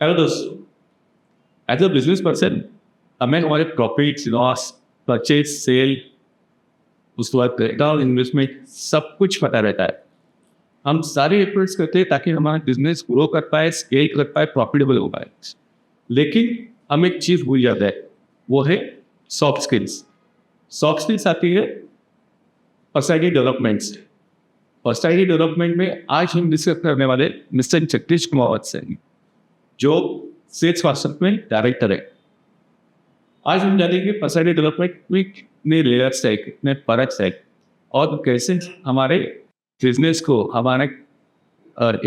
Hello दोस्तों, as a business person हमें हमारे प्रॉफिट्स लॉस परचेज सेल उसके बाद रिटर्न इन्वेस्टमेंट सब कुछ पता रहता है। हम सारे एफर्ट्स करते हैं ताकि हमारा बिजनेस ग्रो कर पाए, स्केल कर पाए, प्रॉफिटेबल हो पाए। लेकिन हम एक चीज़ भूल जाते हैं, वो है सॉफ्ट स्किल्स। सॉफ्ट स्किल्स आती है पर्सनैलिटी डेवलपमेंट से। पर्सनैलिटी डेवलपमेंट में आज हम डिस्कस करने वाले मिस्टर जगदीश कुमार से, जो सेल्स पर्सन में डायरेक्टर है। आज हम जानेंगे पर्सनैलिटी डेवलपमेंट में कितने लेयर्स है, कितने परक्स है, और कैसे हमारे बिजनेस को, हमारे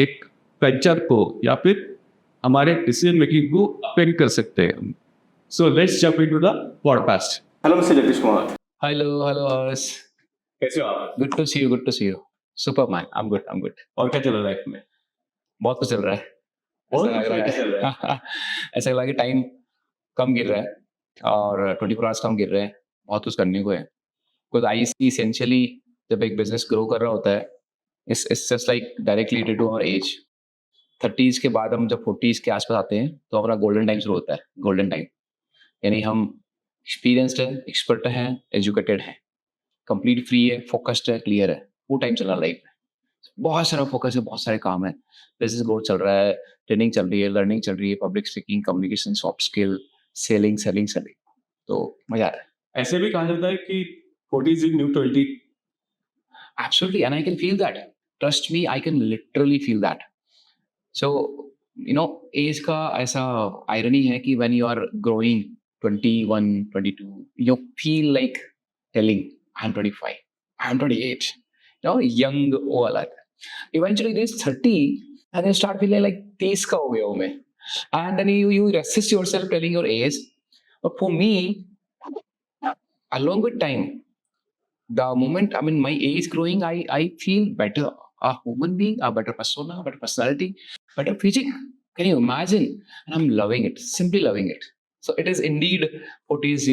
एक कल्चर को या फिर हमारे डिसीजन मेकिंग को अफेक्ट कर सकते हैं। So let's jump into the podcast. Hello mister Jagdish Kumar. Hello Harsh, कैसे हो आप? Good to see you. Super man, I am good. और क्या चल रहा है लाइफ में? बहुत कुछ चल रहा है। बहुत ऐसा लग रहा कुछ चल रहा है ऐसा लग रहा है कि टाइम कम गिर रहा है और 24 आवर्स कम गिर रहे हैं। बहुत कुछ करने को है। बिकॉज आई सी एसेंशियली जब एक बिजनेस ग्रो कर रहा होता है, it's just like directly related to our age. 30s के बाद हम जब 40s के आसपास आते हैं तो हमारा गोल्डन टाइम शुरू होता है। गोल्डन टाइम यानी हम एक्सपीरियंस्ड है, एक्सपर्ट हैं, एजुकेटेड हैं, कंप्लीट फ्री है, फोकस्ड है, क्लियर है। वो टाइम चल रहा है लाइफ में। बहुत सारा फोकस है, बहुत सारे काम है। बिजनेस ग्रोथ चल रहा है, ट्रेनिंग चल रही है, लर्निंग चल रही है, public speaking, communication, soft skill, selling. तो मजा आ रहा है। ऐसे भी कहा जाता है कि 40 is new 20। Absolutely, and I can feel that. Trust me, I can literally feel that. So age का ऐसा आयरनी है कि when you are growing 21, 22, you feel like telling I am 25, I am 28, young वो वाला था। Eventually it is 30 and you start feeling like 30 का हो गया हूँ मैं, and then you resist yourself telling your age. But for me, along with time, the moment my age growing, I feel better, a human being, a better persona, better personality, better physique. Can you imagine? And I'm loving it, simply loving it. So it is indeed 40s,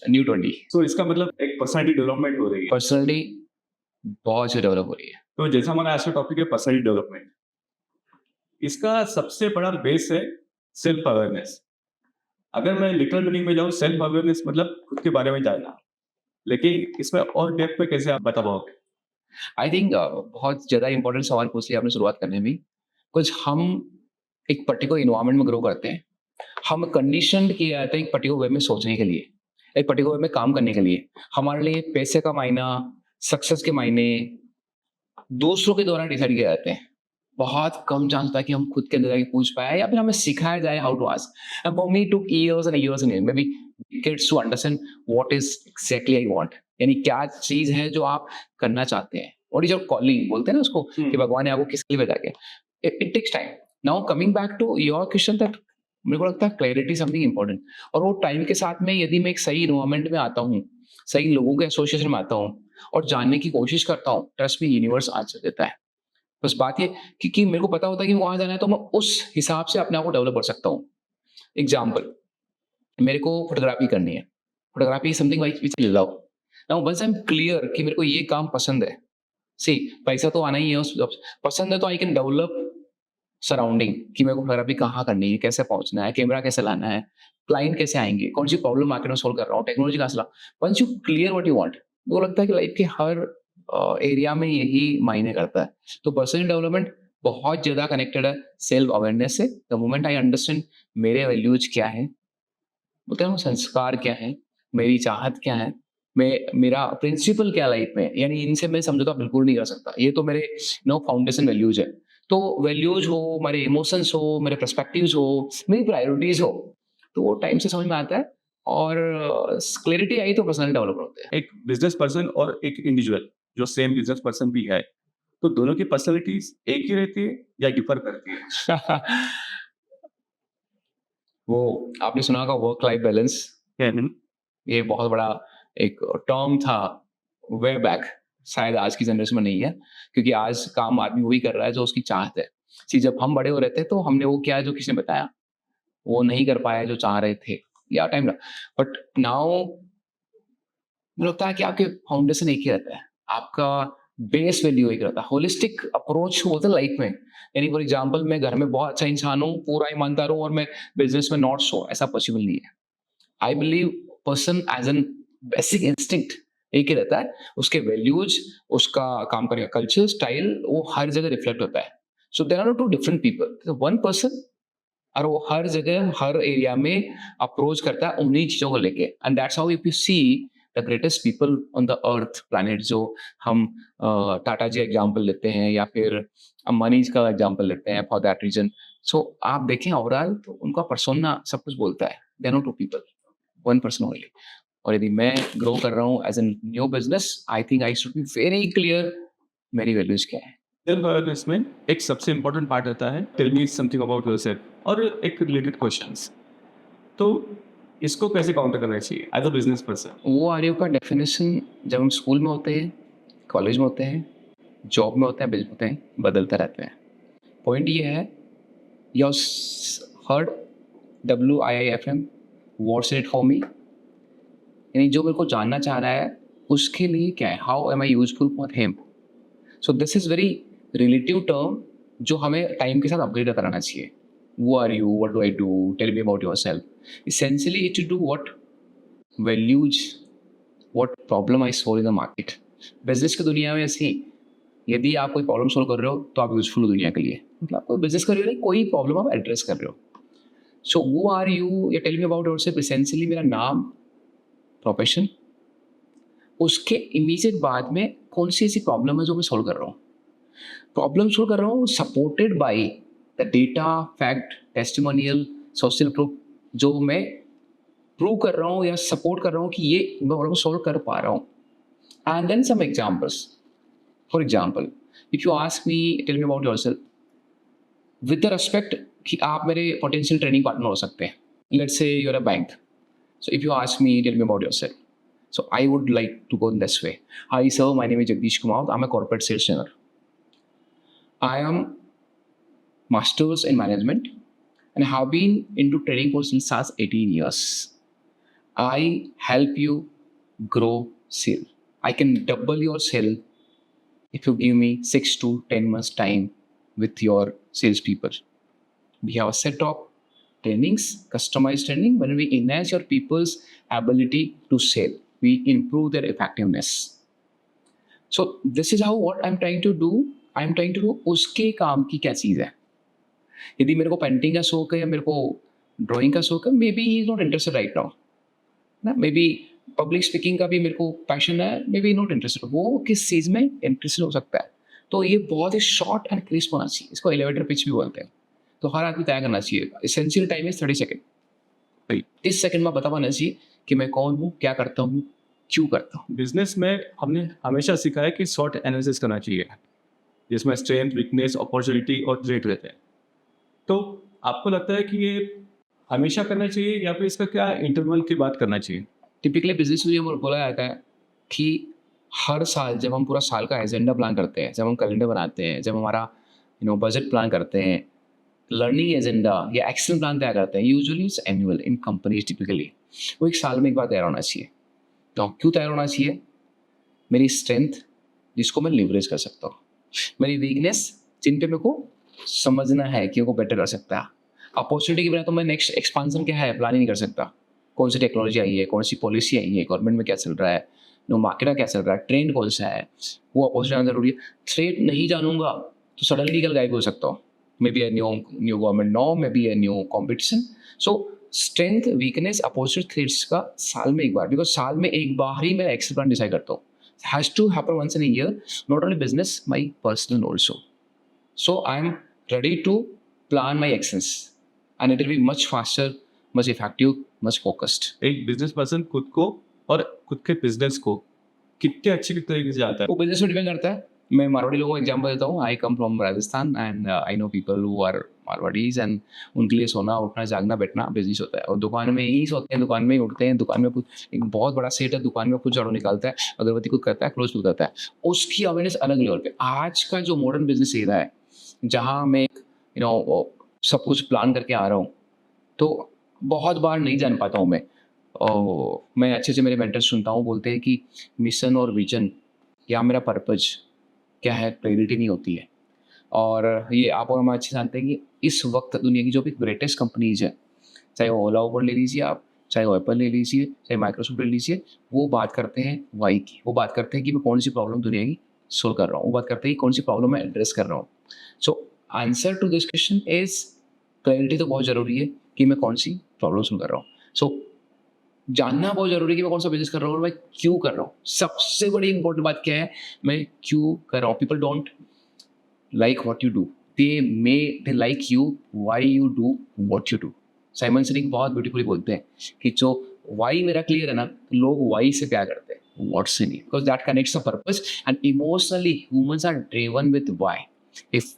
new 20. तो इसका मतलब एक personality development हो रही है। Personality बहुत सी develop हो रही है। तो जैसा हमारा आज का टॉपिक है पर्सनैलिटी डेवलपमेंट, इसका सबसे बड़ा बेस है सेल्फ अवेयरनेस। अगर मैं लिटरल मीनिंग में जाऊँ, सेल्फ अवेयरनेस मतलब खुद के बारे में जानना, लेकिन इसमें और डेप्थ में कैसे आप बता पाओगे? आई थिंक बहुत ज़्यादा इंपॉर्टेंट सवाल पूछ लिया आपने शुरुआत करने में। कुछ हम एक पर्टिकुलर इन्वायरमेंट में ग्रो करते हैं। हम कंडीशनड किए जाते हैं एक पर्टिकुलर वे में सोचने के लिए, एक पर्टिकुलर वे में काम करने के लिए। हमारे लिए पैसे का मायना, सक्सेस के मायने दूसरों के द्वारा डिसाइड किए जाते हैं। बहुत कम चांस होता है कि हम खुद के अंदर जाके पूछ पाए या फिर हमें सिखाया जाए how to ask. And for me took years and years and years, maybe decades to understand what is exactly I want. यानी क्या चीज है जो आप करना चाहते हैं, व्हाट इज योर कॉलिंग बोलते हैं ना उसको, कि भगवान ने आपको किसके लिए भेजा के। It takes time. Now coming back to your question, that मेरे को लगता है क्लैरिटी समथिंग इंपॉर्टेंट। और वो टाइम के साथ में यदि मैं एक सही इन्वायरमेंट में आता हूँ, सही लोगों के एसोसिएशन में आता हूँ और जानने की कोशिश करता हूँ, ट्रस्ट मी यूनिवर्स आंसर देता है। बस बात ये कि मेरे को पता होता है कि वहाँ जाना है तो मैं उस हिसाब से अपने आप को डेवलप कर सकता हूँ। एग्जाम्पल, मेरे को फोटोग्राफी करनी है। Photography is something which I love. Now once I am clear कि मेरे को ये काम पसंद है, सी पैसा तो आना ही है उस पसंद है, तो आई कैन डेवलप सराउंडिंग कि मेरे को फोटोग्राफी कहाँ करनी है, कैसे पहुंचना है, कैमरा कैसे लाना है, क्लाइंट कैसे आएंगे, कौन सी प्रॉब्लम मार्केट में सोल्व कर रहा हूँ, टेक्नोलॉजी कहाँ से ला। Once you clear what you want, मेरे को लगता है कि लाइफ के हर एरिया में यही मायने करता है। तो पर्सनल डेवलपमेंट बहुत ज़्यादा कनेक्टेड है सेल्फ अवेयरनेस से। द मोमेंट आई अंडरस्टैंड मेरे वैल्यूज क्या है, बोलते हैं ना, संस्कार क्या है, मेरी चाहत क्या है, मेरा प्रिंसिपल क्या लाइफ में, यानी इनसे मैं समझौता बिल्कुल नहीं कर सकता। ये तो मेरे फाउंडेशन वैल्यूज है। तो वैल्यूज हो, मेरे इमोशंस हो, मेरे पर्सपेक्टिव्स हो, मेरी प्रायोरिटीज हो, तो वो टाइम से समझ में आता है। और क्लैरिटी आई तो पर्सनल डेवलप होते हैं। एक बिजनेस पर्सन और एक इंडिविजुअल जो सेम बिजनेस पर्सन भी है, तो दोनों की पर्सनैलिटीज एक ही रहती है या डिफर करती है? वो आपने सुना होगा वर्क लाइफ बैलेंस। ये बहुत बड़ा एक टर्म था वे बैक, शायद आज की जनरेशन में नहीं है, क्योंकि आज काम आदमी वही कर रहा है जो उसकी चाहत है। सी जब हम बड़े हो रहे थे तो हमने वो किया जो किसी ने बताया, वो नहीं कर पाया जो चाह रहे थे, या टाइम लगा। बट नाउ मुझे लगता है कि आपके फाउंडेशन एक ही रहता है। आपका बेस वैल्यू एक रहता है, होलिस्टिक अप्रोच होता है लाइफ में। यानी फॉर एग्जांपल मैं घर में बहुत अच्छा इंसान हूँ, पूरा ईमानदार हूँ और मैं बिजनेस में नॉट सो, ऐसा पॉसिबल नहीं है। I believe person as an basic instinct एक ही रहता है, उसके वैल्यूज, उसका काम करने का कल्चर स्टाइल वो हर जगह रिफ्लेक्ट होता है। So there are two different people, one person और वो हर जगह हर एरिया में अप्रोच करता है उन्हीं चीजों को लेके, and that's how if you see the greatest people on the earth planet, जो हम टाटा जी एग्जांपल लेते हैं या फिर अंबानी जी का एग्जांपल लेते हैं फॉर दैट रीजन। सो आप देखें ओवरऑल तो उनका पर्सोना सब कुछ बोलता है, they know two people, one person only. और यदि मैं ग्रो कर रहा हूँ as an new business, I think I should be very clear मेरी वैल्यूज क्या है। सेल्फ अवेयरनेस में एक सबसे इम्पोर्टेंट पार्ट रहता है tell me something about yourself और एक रिलेटेड क्वेश्चंस। तो इसको कैसे काउंटर करना चाहिए एज अ बिजनेस पर्सन? वो आर यू का डेफिनेशन जब हम स्कूल में होते हैं, कॉलेज में होते हैं, जॉब में होते हैं, बिजनेस होते हैं, बदलता रहता है। पॉइंट ये है, you heard WIIFM, what's it for मी, यानी जो मेरे को जानना चाह रहा है उसके लिए क्या है, how am I useful for him. So this is very relative term जो हमें टाइम के साथ अपग्रेड कराना चाहिए। Who are you, what do I do, tell me about yourself, essentially it to do what values, what problem I solve in the market. Business की दुनिया में ऐसी, यदि आप कोई प्रॉब्लम सोल्व कर रहे हो तो आप यूजफुल हो दुनिया के लिए, मतलब आप कोई बिजनेस कर रहे हो नहीं, कोई प्रॉब्लम आप एड्रेस कर रहे हो। सो वो आर यू या tell me about yourself, essentially मेरा नाम, प्रोफेशन, उसके इमीडिएट बाद में कौन सी ऐसी प्रॉब्लम है जो मैं सोल्व कर रहा हूँ। प्रॉब्लम सोल्व कर रहा हूँ supported by the data, fact, testimonial, social proof, जो मैं प्रूव कर रहा हूँ या सपोर्ट कर रहा हूँ कि ये मैं प्रॉब्लम सोल्व कर पा रहा हूँ। And then some examples, for example if you ask me tell me about yourself with the respect कि आप मेरे पोटेंशियल ट्रेनिंग पार्टनर हो सकते हैं, let's say you are a bank, so if you ask me tell me about yourself, so I would like to go in this way. Hi sir, my name is Jagdish Kumar, I'm a corporate sales trainer. I am masters in management and have been into training for since last 18 years. I help you grow sale. I can double your sale if you give me 6 to 10 months time with your salespeople. We have a set of trainings, customized training, when we enhance your people's ability to sell, we improve their effectiveness. So this is how what I'm trying to do. I'm trying to do उसके काम की क्या चीज़ है। यदि मेरे को painting का शौक है या मेरे को ड्राइंग का शौक है, may be he is not interested right now ना, मे बी पब्लिक स्पीकिंग का भी मेरे को पैशन है, मे बी नॉट इंटरेस्टेड, वो किस चीज़ में इंटरेस्टेड हो सकता है। तो ये बहुत ही शॉर्ट एंड क्रिस्प होना चाहिए, इसको एलिवेटर पिच भी बोलते हैं। तो हर आदमी तय करना चाहिए, essential time is 30 second, 30 second में बता पाना चाहिए कि मैं कौन हूँ, क्या करता हूँ, क्यों करता हूँ। बिजनेस में हमने हमेशा सीखा है कि शॉर्ट एनालिसिस करना चाहिए जिसमें स्ट्रेंथ, वीकनेस, अपॉर्चुनिटी और थ्रेट रहते हैं। तो आपको लगता है कि ये हमेशा करना चाहिए या फिर इसका क्या इंटरवल की बात करना चाहिए? टिपिकली बिजनेस में ये बोला जाता है कि हर साल जब हम पूरा साल का एजेंडा प्लान करते हैं, जब हम कैलेंडर बनाते हैं, जब हमारा बजट प्लान करते हैं, लर्निंग एजेंडा या एक्शन प्लान तैयार करते हैं, usually it's annual in companies typically, वो एक साल में एक बार तैयार होना चाहिए। तो क्यों तैयार होना चाहिए? मेरी स्ट्रेंथ जिसको मैं लिवरेज कर सकता हूँ, मेरी वीकनेस जिन पे मेरे को समझना है कि वो बेटर कर सकता है, अपॉर्चुनिटी के बिना तो मैं नेक्स्ट एक्सपांसन क्या है प्लान ही नहीं कर सकता। कौन सी टेक्नोलॉजी आई है, कौन सी पॉलिसी आई है, गवर्नमेंट में क्या चल रहा है, मार्केट में क्या चल रहा है, ट्रेंड कौन सा है, वो अपॉर्चुनिटी जानना जरूरी है। थ्रेट नहीं जानूंगा तो सडनली कल गायब हो सकता हूँ, may be a new government norm, may be a new competition. So strength, weakness, opportunity, threats का साल में एक बार, बिकॉज साल में एक बार ही मैं एक्शन प्लान डिसाइड करता हूँ, has to happen once in a year, not only business, my personal also. So I am ready to plan my actions and it will be much faster, much effective, much focused. एक business person खुद को और खुद के business को कितने अच्छे तरीके से जानता है? वो बिजनेस में डिपेंड करता है। मैं मारवाड़ी लोगों को एग्जांपल देता हूँ। I come from Rajasthan and I know people who are Marwaris and उनके लिए सोना, उठना, जागना, बैठना बिजनेस होता है। और दुकान में ही सोते हैं, दुकान में ही उठते हैं, दुकान में कुछ एक बहुत बड़ा सेट है, दुकान में कुछ झाड़ू निकालता है, अगरबत्ती कुछ करता है, क्लोज खुद करता है, उसकी अवेयरनेस अलग लेवल पे। आज का जो मॉडर्न बिजनेस एरा है जहाँ मैं सब कुछ प्लान करके आ रहा हूँ, तो बहुत बार नहीं जान पाता हूँ मैं। और मैं अच्छे से मेरे मेंटर्स सुनता हूँ, बोलते हैं कि मिशन और विजन या मेरा पर्पज क्या है क्लैरिटी नहीं होती है। और ये आप और हम अच्छे जानते हैं कि इस वक्त दुनिया की जो भी ग्रेटेस्ट कंपनीज है, चाहे वो ओला उबर ले लीजिए आप, चाहे वो एप्पल ले लीजिए, चाहे माइक्रोसॉफ्ट ले लीजिए, वो बात करते हैं वाई की। वो बात करते हैं कि मैं कौन सी प्रॉब्लम दुनिया की सोल्व कर रहा हूँ, वो बात करते हैं कि कौन सी प्रॉब्लम मैं एड्रेस कर रहा हूँ। So answer to this question is clarity तो बहुत ज़रूरी है कि मैं कौन सी प्रॉब्लम सोल्व कर रहा हूँ। सो जानना बहुत ज़रूरी है कि मैं कौन सा बिजनेस कर रहा हूँ और मैं क्यों कर रहा हूँ। सबसे बड़ी इंपॉर्टेंट बात क्या है, मैं क्यों कर रहा हूँ। People don't like what you do, they like you why you do what you do। Simon scenic बहुत ब्यूटीफुली बोलते हैं कि जो वाई मेरा क्लियर है ना, लोग वाई से प्यार करते हैं, व्हाट से नहीं, because that connects the purpose and emotionally humans are driven with why.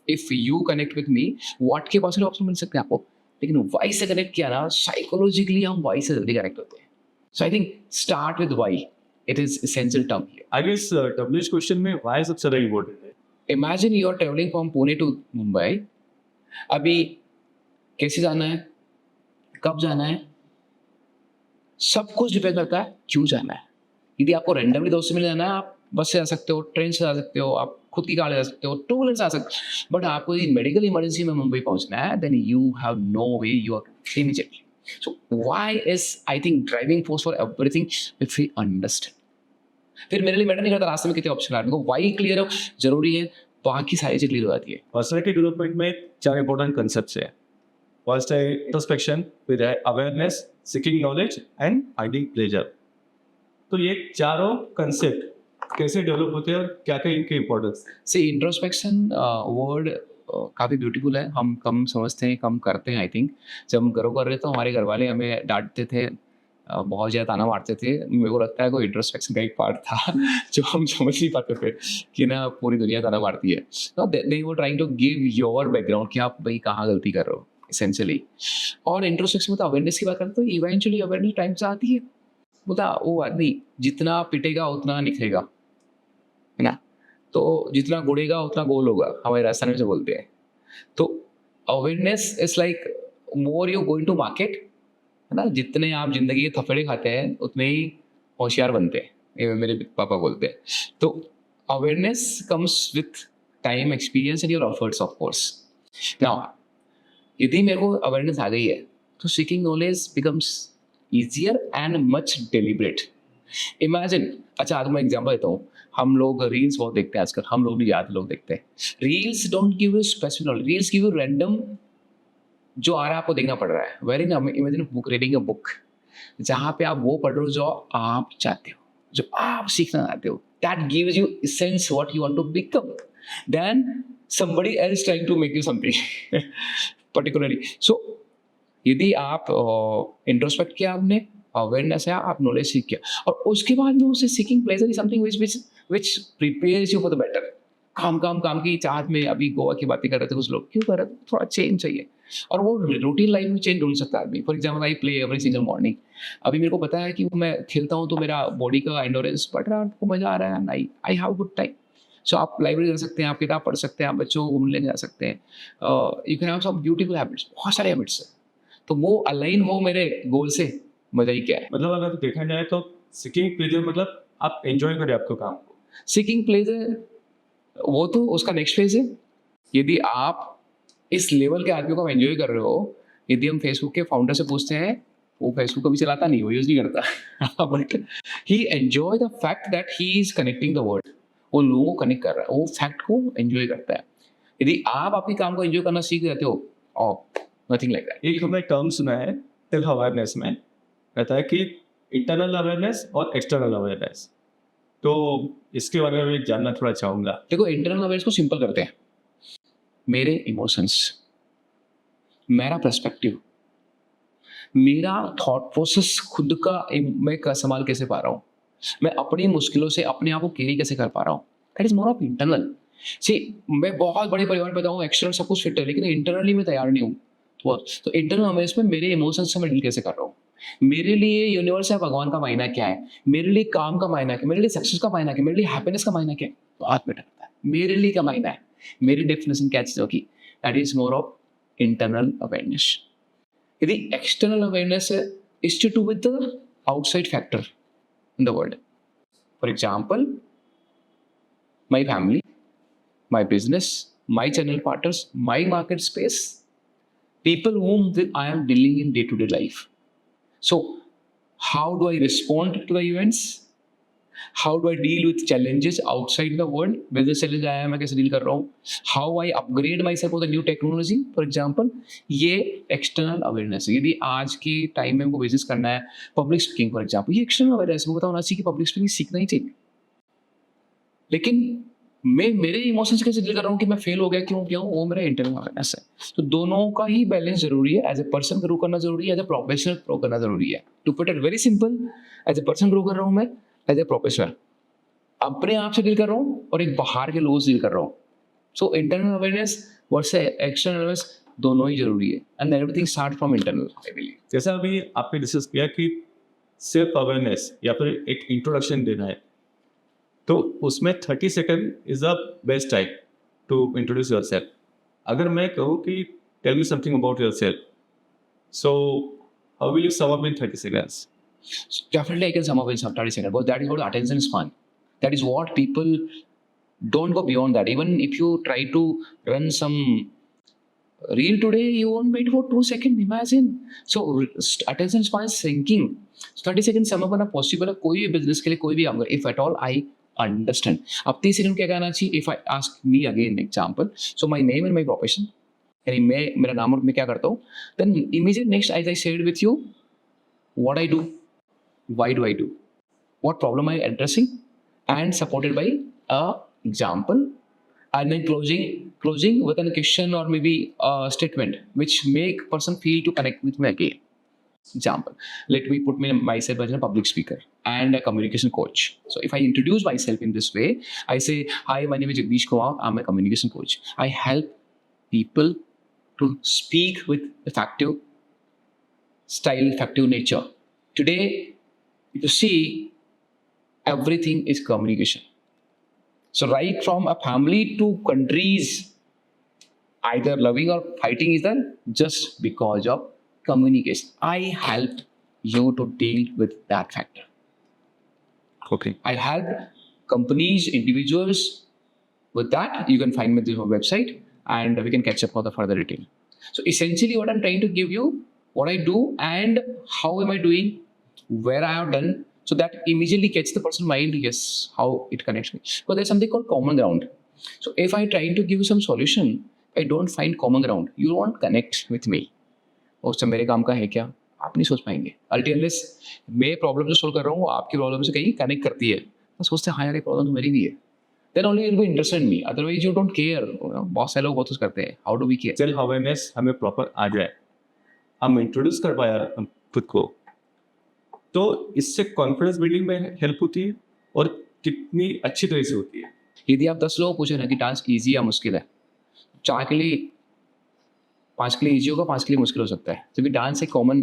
If you connect with me, what के पॉसिबल ऑप्शन मिल सकते हैं आपको, लेकिन वाई से कनेक्ट किया ना, साइकोलॉजिकली हम वाई से जल्दी कनेक्ट होते हैं। So I think start with why, it is essential term here. I guess WH question में वाई सबसे ज़्यादा इम्पोर्टेंट है। Imagine you are travelling from Pune to Mumbai. अभी कैसे जाना है, कब जाना है, सब कुछ डिपेंड करता है क्यों जाना है। यदि आपको रैंडमली दोस्त से मिलने जाना है, आप बस से जा सकते हो, ट्रेन से जा सकते हो, आप खुद की कार ले जा सकते हो, टू व्हीलर से जा सकते हो। बट आपको यदि मेडिकल इमरजेंसी में मुंबई पहुंचना है, then you have no way, you are immediately. So why is I think driving force for everything if we understand. फिर मेरे लिए मैटर नहीं करता रास्ते में कितने ऑप्शन आ रहे हैं, वाई क्लियर हो जरूरी है, बाकी सारी चीज क्लियर हो जाती है। पर्सनैलिटी डेवलपमेंट में 4 इंपॉर्टेंट कंसेप्ट्स है। फर्स्ट है इंट्रोस्पेक्शन, फिर है awareness, seeking knowledge and finding pleasure. तो ये चारों कंसेप्ट कैसे डेवलप होते हैं और क्या क्या इनके इंपॉर्टेंस? सी इंट्रोस्पेक्शन वर्ड काफ़ी ब्यूटीफुल है, हम कम समझते हैं, कम करते हैं। आई थिंक जब हम घरों कर रहे तो हमारे घर वाले हमें डांटते थे, बहुत ज़्यादा ताना मारते थे। मेरे को लगता है कोई इंट्रोस्पेक्शन का एक पार्ट था जो हम समझ नहीं पाते थे कि ना पूरी दुनिया ताना मारती है। तो they were trying to give your background कि आप भाई कहाँ गलती कर रहे हो एसेंशियली। और इंट्रोस्पेक्शन में तो अवेयरनेस की बात करते तो इवेंचुअली अवेयरनेस टाइम से आती है। बोलता वो आदमी जितना पिटेगा उतना निखरेगा, है ना। तो जितना गुड़ेगा उतना गोल होगा, हमारे राजस्थान में से बोलते हैं। तो awareness is like more you going to market, है ना, जितने आप जिंदगी के थपेड़े खाते हैं उतने ही होशियार बनते हैं, ये मेरे पापा बोलते हैं। तो awareness comes with time, experience and your efforts of course. Now यदि मेरे को अवेयरनेस आ गई है तो seeking knowledge becomes easier and much deliberate. Imagine, अच्छा आज मैं एग्जांपल देता हूँ, हम लोग रील्स बहुत देखते हैं आजकल, हम लोग नहीं ज़्यादा लोग देखते हैं। Reels don't give you specific knowledge, reels give you random, जो आ रहा है आपको देखना पड़ रहा है। वेरी ना, imagine book, reading a book, जहाँ पे आप वो पढ़ रहे हो जो आप चाहते हो, जो आप सीखना चाहते हो, that gives you essence what you want to become, then somebody else trying to make you something particularly. So यदि आप इंट्रोस्पेक्ट किया, आपने अवेयरनेस है, आप नॉलेज सीख किया, और उसके बाद में उसे seeking pleasure is something which prepares you for the better. काम की चाहत में अभी गोवा की बातें कर रहे थे कुछ लोग, क्यों कर रहे थे, थोड़ा चेंज चाहिए, और वो रूटीन लाइफ में चेंज ढूंढ सकता है आदमी। For example I play every single morning, अभी मेरे को पता है कि मैं खेलता हूँ तो मेरा बॉडी का एंडोरेंस बढ़ रहा है, आपको मजा आ रहा है, आई हैव गुड टाइम। सो आप लाइब्रेरी कर सकते हैं, आप किताब पढ़ सकते हैं, आप बच्चों को घूमने जा सकते हैं, you can have some beautiful habits, बहुत सारे हैबिट्स हैं। तो वो अलाइन हो मेरे गोल से, मजा ही क्या है। मतलब अगर देखा जाए तो सीकिंग प्लेजर मतलब आप एंजॉय करें आपको काम को। सीकिंग प्लेजर वो तो उसका नेक्स्ट फेज है। यदि आप इस लेवल के आदमी को एंजॉय कर रहे हो, यदि हम फेसबुक के फाउंडर से पूछते हैं, वो फेसबुक कभी चलाता नहीं, वो यूज नहीं करता but he enjoy the fact that he is connecting the world, वो लोगों को कनेक्ट कर रहा है, वो फैक्ट को एंजॉय करता है। यदि आप अपने काम को एंजॉय करना सीख जाते हो, और नथिंग लाइक दैट। एक हमने टर्म सुना है सेल्फ अवेयरनेस में, कहता है कि इंटरनल अवेयरनेस और एक्सटर्नल अवेयरनेस। तो इसके बारे में जानना थोड़ा चाहूँगा। देखो, इंटरनल अवेयरनेस को सिंपल करते हैं, मेरे इमोशंस, मेरा पर्सपेक्टिव, मेरा थॉट प्रोसेस, खुद का मैं संभाल कैसे पा रहा हूँ, मैं अपनी मुश्किलों से अपने आप को कैरी कैसे कर पा रहा हूँ, that is more of internal. See, मैं बहुत बड़े परिवार में बताऊँ, एक्सटर्नल सब कुछ फिट है, लेकिन इंटरनली मैं तैयार नहीं हूँ। तो इंटरनल अवेयरनेस में मेरे इमोशंस से मैं डील कैसे कर रहा हूँ, मेरे लिए यूनिवर्स या भगवान का मायना क्या है, मेरे लिए काम का मायना क्या है, मेरे लिए सक्सेस का मायना क्या है, मेरे लिए हैप्पीनेस का मायना क्या है, तो आज बेटर करता है मेरे लिए क्या मायना है, मेरी डेफिनेशन क्या चीज़ होगी, that is more of internal awareness. यदि external awareness is to do with the outside factor in the world, for example my family, my business, my channel partners, my market space, people whom I am dealing in day-to-day life. So how do I respond to the events? How do I deal with challenges outside the world? Business challenge आया है, मैं कैसे deal कर रहा हूँ? How I upgrade myself with the new technology, for example, ये external awareness है. यदि आज के टाइम में हमको बिजनेस करना है, पब्लिक स्पीकिंग फॉर एग्जाम्पल, ये एक्सटर्नल अवेयरनेस है. होना चाहिए कि पब्लिक स्पीकिंग सीखना ही चाहिए. लेकिन मैं मेरे इमोशंस कैसे डील कर रहा हूँ कि मैं फेल हो गया, क्यों वो मेरा इंटरनल अवेयरनेस है. तो दोनों का ही बैलेंस जरूरी है. एज ए पर्सन ग्रो करना जरूरी है, एज ए प्रोफेशनल ग्रो करना जरूरी है. To put it very simple, as a person grow कर रहा हूँ मैं, एज ए प्रोफेशनल अपने आप से डील कर रहा हूँ और एक बाहर के लोगों से डील कर रहा हूँ. So internal awareness versus external awareness दोनों ही जरूरी है. And everything start from internal, I believe. जैसा अभी आपने डिस्कस किया कि सेल्फ अवेयरनेस या फिर एक इंट्रोडक्शन देना है, तो उसमें 30 second is the best time to introduce yourself. अगर मैं कहूँ कि tell me something about yourself, so how will you sum up in 30 seconds? Definitely I can sum up in some 30 seconds, but that is what attention span. That is what people don't go beyond that. Even if you try to run some reel today, you won't wait for 2 seconds. Imagine. So attention span is sinking. So 30 seconds sum up करना possible है कोई भी business के लिए, कोई भी आऊँगा. If at all I understand. अब 30 सेकंड क्या कहना चाहिए? If I ask me again example, so my name and my profession, यानी मैं मेरा नाम और मैं क्या करता हूँ, then immediate next as I shared with you, what I do, why do I do, what problem I addressing, and supported by a example, and then closing with a question or maybe a statement which make person feel to connect with me again. Example, let me put myself as a public speaker and a communication coach. So if I introduce myself in this way, I say, hi, my name is Jagdish Kumar, I'm a communication coach. I help people to speak with effective style, effective nature. Today, if you see, everything is communication. So right from a family to countries, either loving or fighting is done just because of communication. I help you to deal with that factor. Okay. I help companies, individuals with that. You can find me on my website and we can catch up for the further detail. So essentially what I'm trying to give you, what I do and how am I doing, where I have done, so that immediately gets the person mind, yes, how it connects me. But there's something called common ground. So if I try to give you some solution, I don't find common ground, you won't connect with me. उससे मेरे काम का है क्या, आप नहीं सोच पाएंगे. अल्टीमेटली मैं प्रॉब्लम जो सोल्व कर रहा हूँ आपकी प्रॉब्लम से कहीं कनेक्ट करती है, तो सोचते हैं हाँ यार ये प्रॉब्लम तो मेरी भी है. Then only you'll be interested in me. Otherwise you don't care. बहुत सारे लोग बहुत कुछ करते हैं. How do we care? Self awareness हमें प्रॉपर आ जाए, हम इंट्रोड्यूस कर पाया खुद को, तो इससे कॉन्फिडेंस बिल्डिंग में हेल्प होती है और कितनी अच्छी तरह से होती है. यदि आप 10 लोगों को पूछे ना कि टास्क ईजी या मुश्किल है, 4 के लिए 5 के लिए ईजी होगा, 5 के लिए मुश्किल हो सकता है. क्योंकि डांस एक कॉमन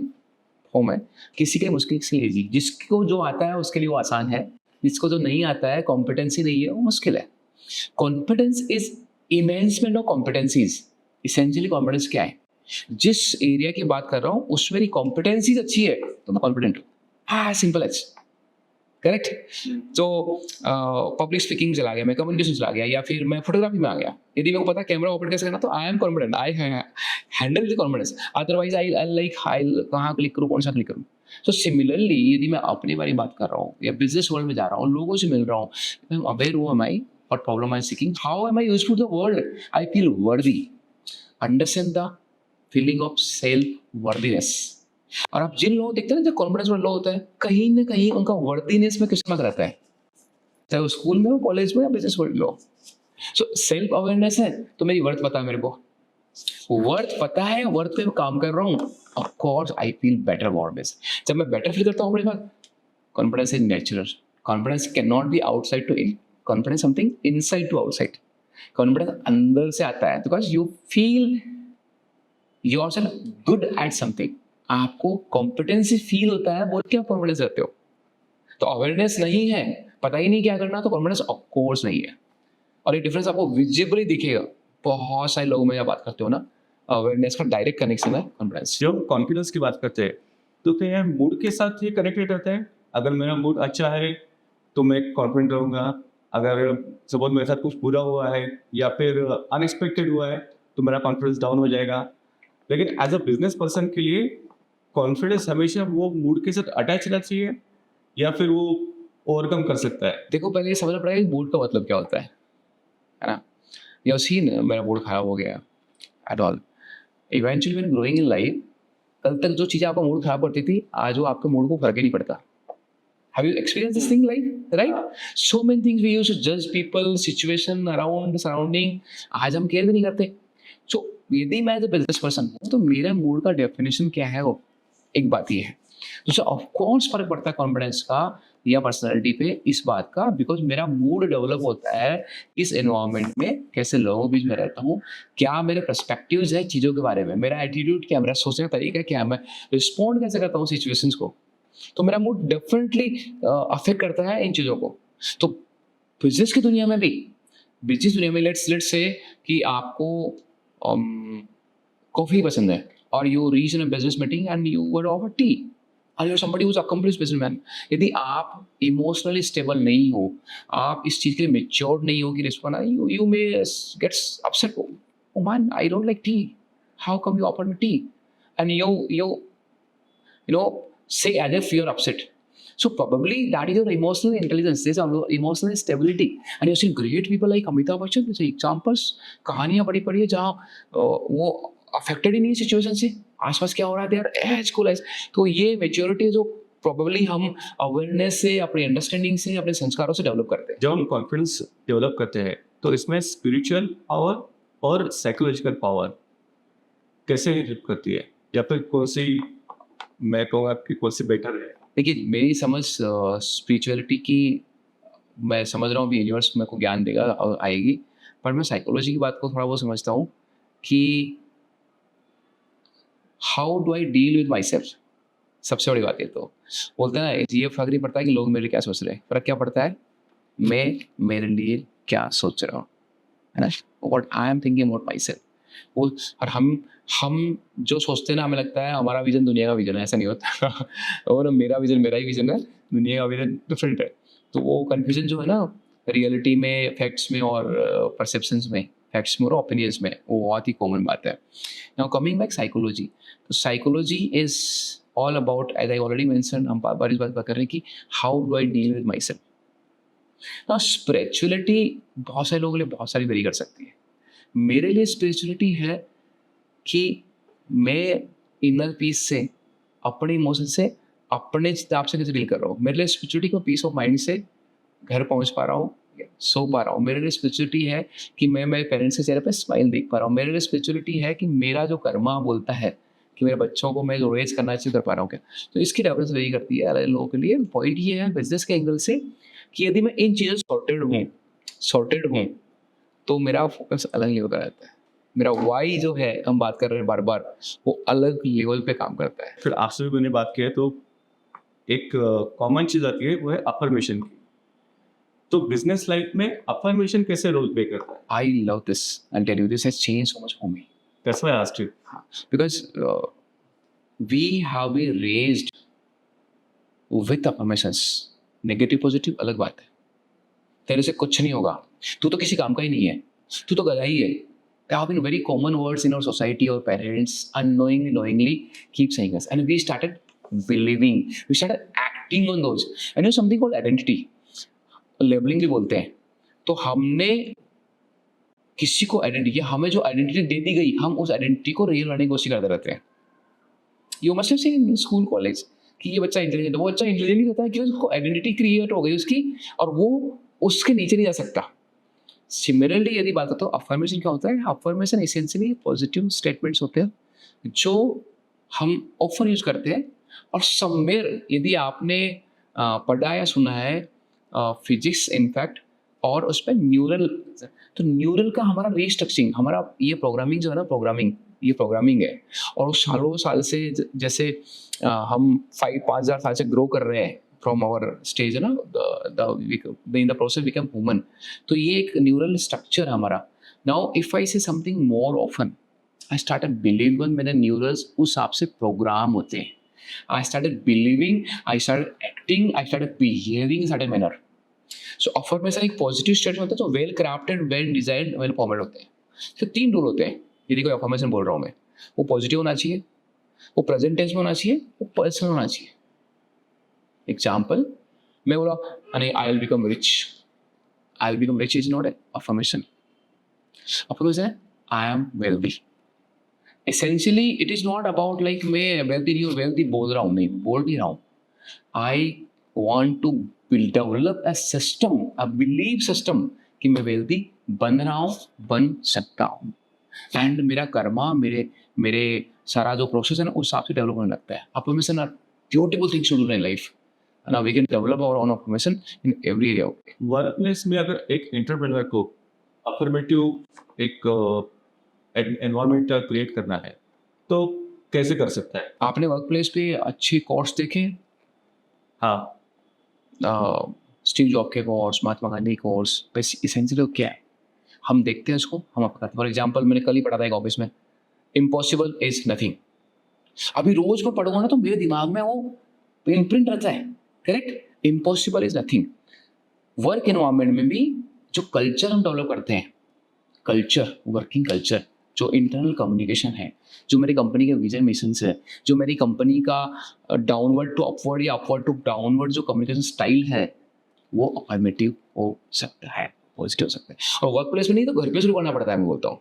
फॉर्म है, किसी के मुश्किल किसी लिए ईजी. जिसको जो आता है उसके लिए वो आसान है, जिसको जो नहीं आता है, कॉम्पिटेंसी नहीं है, वो मुश्किल है. Confidence is enhancement of competencies. Essentially confidence क्या है? जिस एरिया की बात कर रहा हूँ उसमें मेरी कॉम्पिटेंसीज अच्छी है तो मैं कॉन्फिडेंट हूँ. Simple as. करेक्ट. तो पब्लिक स्पीकिंग चला गया, मैं कम्युनिकेशन चला गया, या फिर मैं फोटोग्राफी में आ गया, यदि मेरे को पता कैमरा ऑपरेट कैसे करना, तो I am confident, I handle the confidence. Otherwise I like कहाँ क्लिक करूँ, कौन सा क्लिक करूँ. तो सिमिलरली यदि मैं अपने बारे में बात कर रहा हूँ या बिजनेस वर्ल्ड में जा रहा हूँ, लोगों से मिल रहा हूँ, मैं अवेयर हूँ, am I what problem am I seeking, how am I useful to the world, I feel worthy. Understand the feeling of self worthiness. और आप जिन लोगों देखते हैं ना, जो कॉन्फिडेंस वाले लोग होते हैं, कहीं ना कहीं उनका वर्दीनेस में किस्मत रहता है, चाहे वो स्कूल में हो, कॉलेज में, या बिजनेस वर्ल्ड में हो. सो सेल्फ अवेयरनेस है तो मेरी वर्थ पता है, मेरे को वर्थ पता है, वर्थ पे मैं काम कर रहा हूँ, of course I feel better about this. जब मैं बेटर फील करता हूँ अपने बाद, confidence is natural. Confidence can not be outside to in. Confidence something inside to outside. Confidence अंदर से आता है because you feel yourself good at something. आपको कॉम्पिटेंसी फील होता है, बोल के आप कॉन्फिडेंस रहते हो. तो अवेयरनेस नहीं है, पता ही नहीं क्या करना, तो कॉन्फिडेंस ऑफ कोर्स नहीं है. और ये डिफरेंस आपको विजिबली दिखेगा. बहुत सारे लोगों में जब बात करते हो ना, अवेयरनेस का डायरेक्ट कनेक्शन है कॉन्फिडेंस. जब कॉन्फिडेंस की बात करते हैं तो क्या मूड के साथ ये कनेक्टेड रहता है? अगर मेरा मूड अच्छा है तो मैं कॉन्फिडेंट रहूँगा, अगर सपोज मेरे साथ कुछ बुरा हुआ है या फिर अनएक्सपेक्टेड हुआ है तो मेरा कॉन्फिडेंस डाउन हो जाएगा। लेकिन एज अ बिजनेस पर्सन के लिए कॉन्फिडेंस हमेशा वो मूड के साथ अटैच रहना चाहिए या फिर वो ओवरकम कर सकता है। देखो पहले ये समझना पड़ेगा कि मूड का मतलब क्या होता है ना? यू सीन मेरा मूड खराब हो गया at all. Eventually when growing in life, कल तक जो चीज़ें आपका मूड खराब करती थी, आज वो आपके मूड को फर्क ही नहीं पड़ता। Have you experienced this thing like, right? So many things we used to judge people, situation around, surrounding. आज हम केयर भी नहीं करते। So यदि मैं एज ए बिजनेस पर्सन हूँ तो मेरा मूड का डेफिनेशन क्या है, वो एक बात ये है। दूसरा ऑफ कोर्स फर्क पड़ता है कॉन्फिडेंस का या पर्सनैलिटी पे इस बात का, बिकॉज मेरा मूड डेवलप होता है इस एनवायरनमेंट में, कैसे लोगों के बीच में रहता हूँ, क्या मेरे पर्सपेक्टिव्स है चीज़ों के बारे में, मेरा एटीट्यूड क्या, मेरा सोचने का तरीका क्या, मैं रिस्पॉन्ड कैसे करता हूँ सिचुएशंस को। तो मेरा मूड डेफिनेटली अफेक्ट करता है इन चीज़ों को। तो बिजनेस की दुनिया में भी, बिजनेस दुनिया में लेट्स से कि आपको कॉफ़ी पसंद है और you reach in a business meeting and you would offer tea, और you somebody whose accomplished businessman. यदि आप इमोशनली स्टेबल नहीं हो, आप इस चीज़ के लिए मैच्योर्ड नहीं हो कि respond, you may gets upset, oh man I don't like tea, how come you offer me tea, and you know say as if you're upset. So probably that is your emotional intelligence, this is your emotional stability. And you've seen great people like Amitabh Bachchan, जैसे examples, कहानियाँ बड़ी पड़ी है जहाँ वो affected ही नहीं situation से, आसपास क्या हो रहा है, they are as cool as। तो ये maturity जो probably हम awareness से, अपनी understanding से, अपने संस्कारों से डेवलप करते हैं। जब हम कॉन्फिडेंस डेवलप करते हैं तो इसमें स्पिरिचुअल पावर और साइकोलॉजिकल पावर कैसे हेल्प करती है, या फिर कौन सी, मैं कहूँगा कि कौन सी बेटर है? देखिए मेरी समझ स्पिरिचुअलिटी की, मैं समझ रहा हूँ अभी यूनिवर्स मेरे को ज्ञान देगा और आएगी, पर मैं साइकोलॉजी की बात को थोड़ा बहुत समझता हूँ कि how do I deal with my self. सबसे बड़ी बात ये तो बोलते हैं ना, ये फर्क नहीं पड़ता कि लोग मेरे लिए क्या सोच रहे हैं, फर्क क्या पड़ता है मैं मेरे लिए क्या सोच रहा हूँ, है ना, what I am thinking about my self. वो और हम जो सोचते हैं ना, हमें लगता है हमारा विजन दुनिया का विजन है, ऐसा नहीं होता और मेरा विजन मेरा ही विजन है, दुनिया का विजन डिफरेंट है। तो वो कन्फ्यूजन जो है ना रियलिटी में, फैक्ट्स में और परसेप्शंस में, फैक्ट्स में और ओपिनियंस में, वो बहुत ही कॉमन बात है। नाउ कमिंग बैक साइकोलॉजी, तो psychology is all about, as I already mention, हम बार बार इस बात कर रहे हैं कि how do I deal with myself. Now spirituality बहुत सारे लोगों के लिए बहुत सारी वेरी कर सकती है। मेरे लिए स्पिरिचुअलिटी है कि मैं इनर पीस से, अपने इमोशन से, अपने हिसाब से कैसे डील कर रहा हूँ। मेरे लिए स्पिरिचुअलिटी को पीस ऑफ माइंड से घर पहुँच पा रहा हूँ, सो पा रहा हूँ। मेरे लिए स्पिरिचुअलिटी है कि मैं मेरे पेरेंट्स के चेहरे पे स्माइल देख पा रहा हूँ। मेरे लिए स्पिरिचुअलिटी है कि मेरा जो कर्मा बोलता है कि मेरे बच्चों को मैं जो रेज करना चाहिए कर पा रहा हूँ क्या। तो इसकी रेफरेंस वही करती है अलग लोगों के लिए। पॉइंट ये है बिजनेस के एंगल से कि यदि मैं इन चीज़ों सॉर्टेड हूँ तो मेरा फोकस अलग लेवल का रहता है। मेरा वाई जो है, हम बात कर रहे हैं बार बार, वो अलग लेवल पे काम करता है। फिर आपसे भी मैंने बात की है तो एक कॉमन चीज़ आती है, वो है अफर्मेशन की। तो बिजनेस लाइफ में अफर्मेशन कैसे रोल प्ले करता है? I love this and tell you, this has change so much for me that's why I asked you. Because we have been raised with affirmations. Negative positive अलग बात है, तेरे से कुछ नहीं होगा, तू तो किसी काम का ही नहीं है, तू तो गधा ही है। There have been very common words in our society. Our parents unknowingly, knowingly keep saying us, and we started believing, we started acting on those. And there's something called identity. Labeling भी बोलते हैं। तो हमने किसी को identity, हमें जो identity दे दी गई, हम उस आइडेंटिटी को रियल बनाने की कोशिश करते रहते हैं। You must have seen in school college कि ये बच्चा इंटेलिजेंट है, वो बच्चा इंटेलिजेंट नहीं रहता है कि उसको आइडेंटिटी क्रिएट हो गई उसकी, और वो उसके नीचे नहीं जा सकता। सिमिलरली यदि बात करें तो अफर्मेशन क्या होता है? अफर्मेशन एसेंशियली पॉजिटिव स्टेटमेंट्स होते हैं जो हम ऑफर यूज करते हैं। और समवेयर यदि आपने पढ़ा या सुना है फिजिक्स इनफैक्ट, और उस पर न्यूरल, तो न्यूरल का हमारा रीस्ट्रक्चरिंग, हमारा ये प्रोग्रामिंग जो है ना, ये प्रोग्रामिंग है। और उस सालों साल से जैसे हम 5,000 साल से ग्रो कर रहे हैं फ्रॉम आवर स्टेज है ना, in the process become human. तो ये एक न्यूरल स्ट्रक्चर है हमारा। नाउ इफ आई से something more often, I started believing, मेरे न्यूरल्स उस हिसाब से प्रोग्राम होते हैं। I started believing, I started acting, I started behaving in certain manner. So affirmation एक पॉजिटिव स्टेटमेंट होता है जो well crafted, well designed, well format होते हैं। तो 3 रूल होते हैं यदि कोई अफर्मेशन बोल रहा हूँ मैं। वो पॉजिटिव होना चाहिए, वो प्रेजेंट टेंस में होना चाहिए, वो पर्सनल होना चाहिए। एग्जाम्पल, मैं बोला अरे I will become rich, I will become rich is not affirmation. Affirmation है I am wealthy. Essentially it is not about like मैं वेल्दी नहीं हूँ, वेल्दी बोल रहा हूँ, नहीं बोल नहीं रहा हूँ। I want to develop a system, a believe system कि मैं वेल्दी बन रहा हूँ, बन सकता हूँ। एंड मेरा कर्मा, मेरे मेरे सारा जो प्रोसेस है ना उस हिसाब से डेवलप होने लगता है। Affirmation are beautiful things to do in life. Now we can develop our own affirmation in every area. Work place में अगर एक एंटरप्रेन्योर को अफर्मेटिव एक एनवायरनमेंट क्रिएट करना है तो कैसे कर सकता है? आपने वर्क प्लेस पे अच्छे कोर्स देखे? हाँ, स्टीव जॉब के कोर्स, महात्मा गांधी कोर्स, बस इसेंशियल क्या है हम देखते हैं उसको, हम आपको फॉर एग्जाम्पल मैंने कल ही पढ़ा था एक ऑफिस में, इम्पॉसिबल इज नथिंग। अभी रोज मैं पढ़ूंगा ना तो मेरे दिमाग में वो इम्प्रिंट रहता है, correct. Impossible is nothing. Work environment में भी जो कल्चर हम डेवलप करते हैं, कल्चर, वर्किंग कल्चर, जो इंटरनल कम्युनिकेशन है, जो मेरी कंपनी के विजन मिशन है, जो मेरी कंपनी का डाउनवर्ड टू अपवर्ड या अपवर्ड टू डाउनवर्ड जो कम्युनिकेशन स्टाइल है, वो अफर्मेटिव हो सकता है, पॉजिटिव हो सकता है। और वर्क प्लेस में नहीं तो घर पे शुरू करना पड़ता है। मैं बोलता हूँ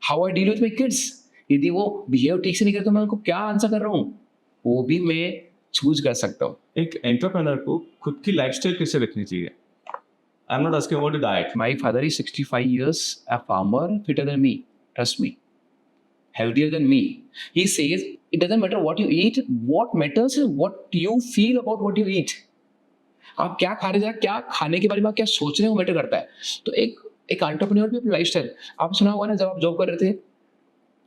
how I deal with my kids, यदि वो बिहेव ठीक से नहीं करते तो मैं उनको क्या आंसर कर रहा हूँ वो भी मैं चूज कर सकता हूँ। एक एंटरप्रेन्योर को खुद की लाइफस्टाइल कैसे रखनी चाहिए? I am not asking about the diet. My father is 65 years, a farmer, fitter than me. Trust me, healthier than me. He says it doesn't matter what you eat. What matters is what you feel about what you eat. आप क्या खा रहे हैं, क्या खाने के बारे में आप क्या सोच रहे हो, मैटर करता है। तो एक एंटरप्रेन्योर भी अपनी लाइफस्टाइल, आप सुना होगा ना, जब आप जॉब कर रहे थे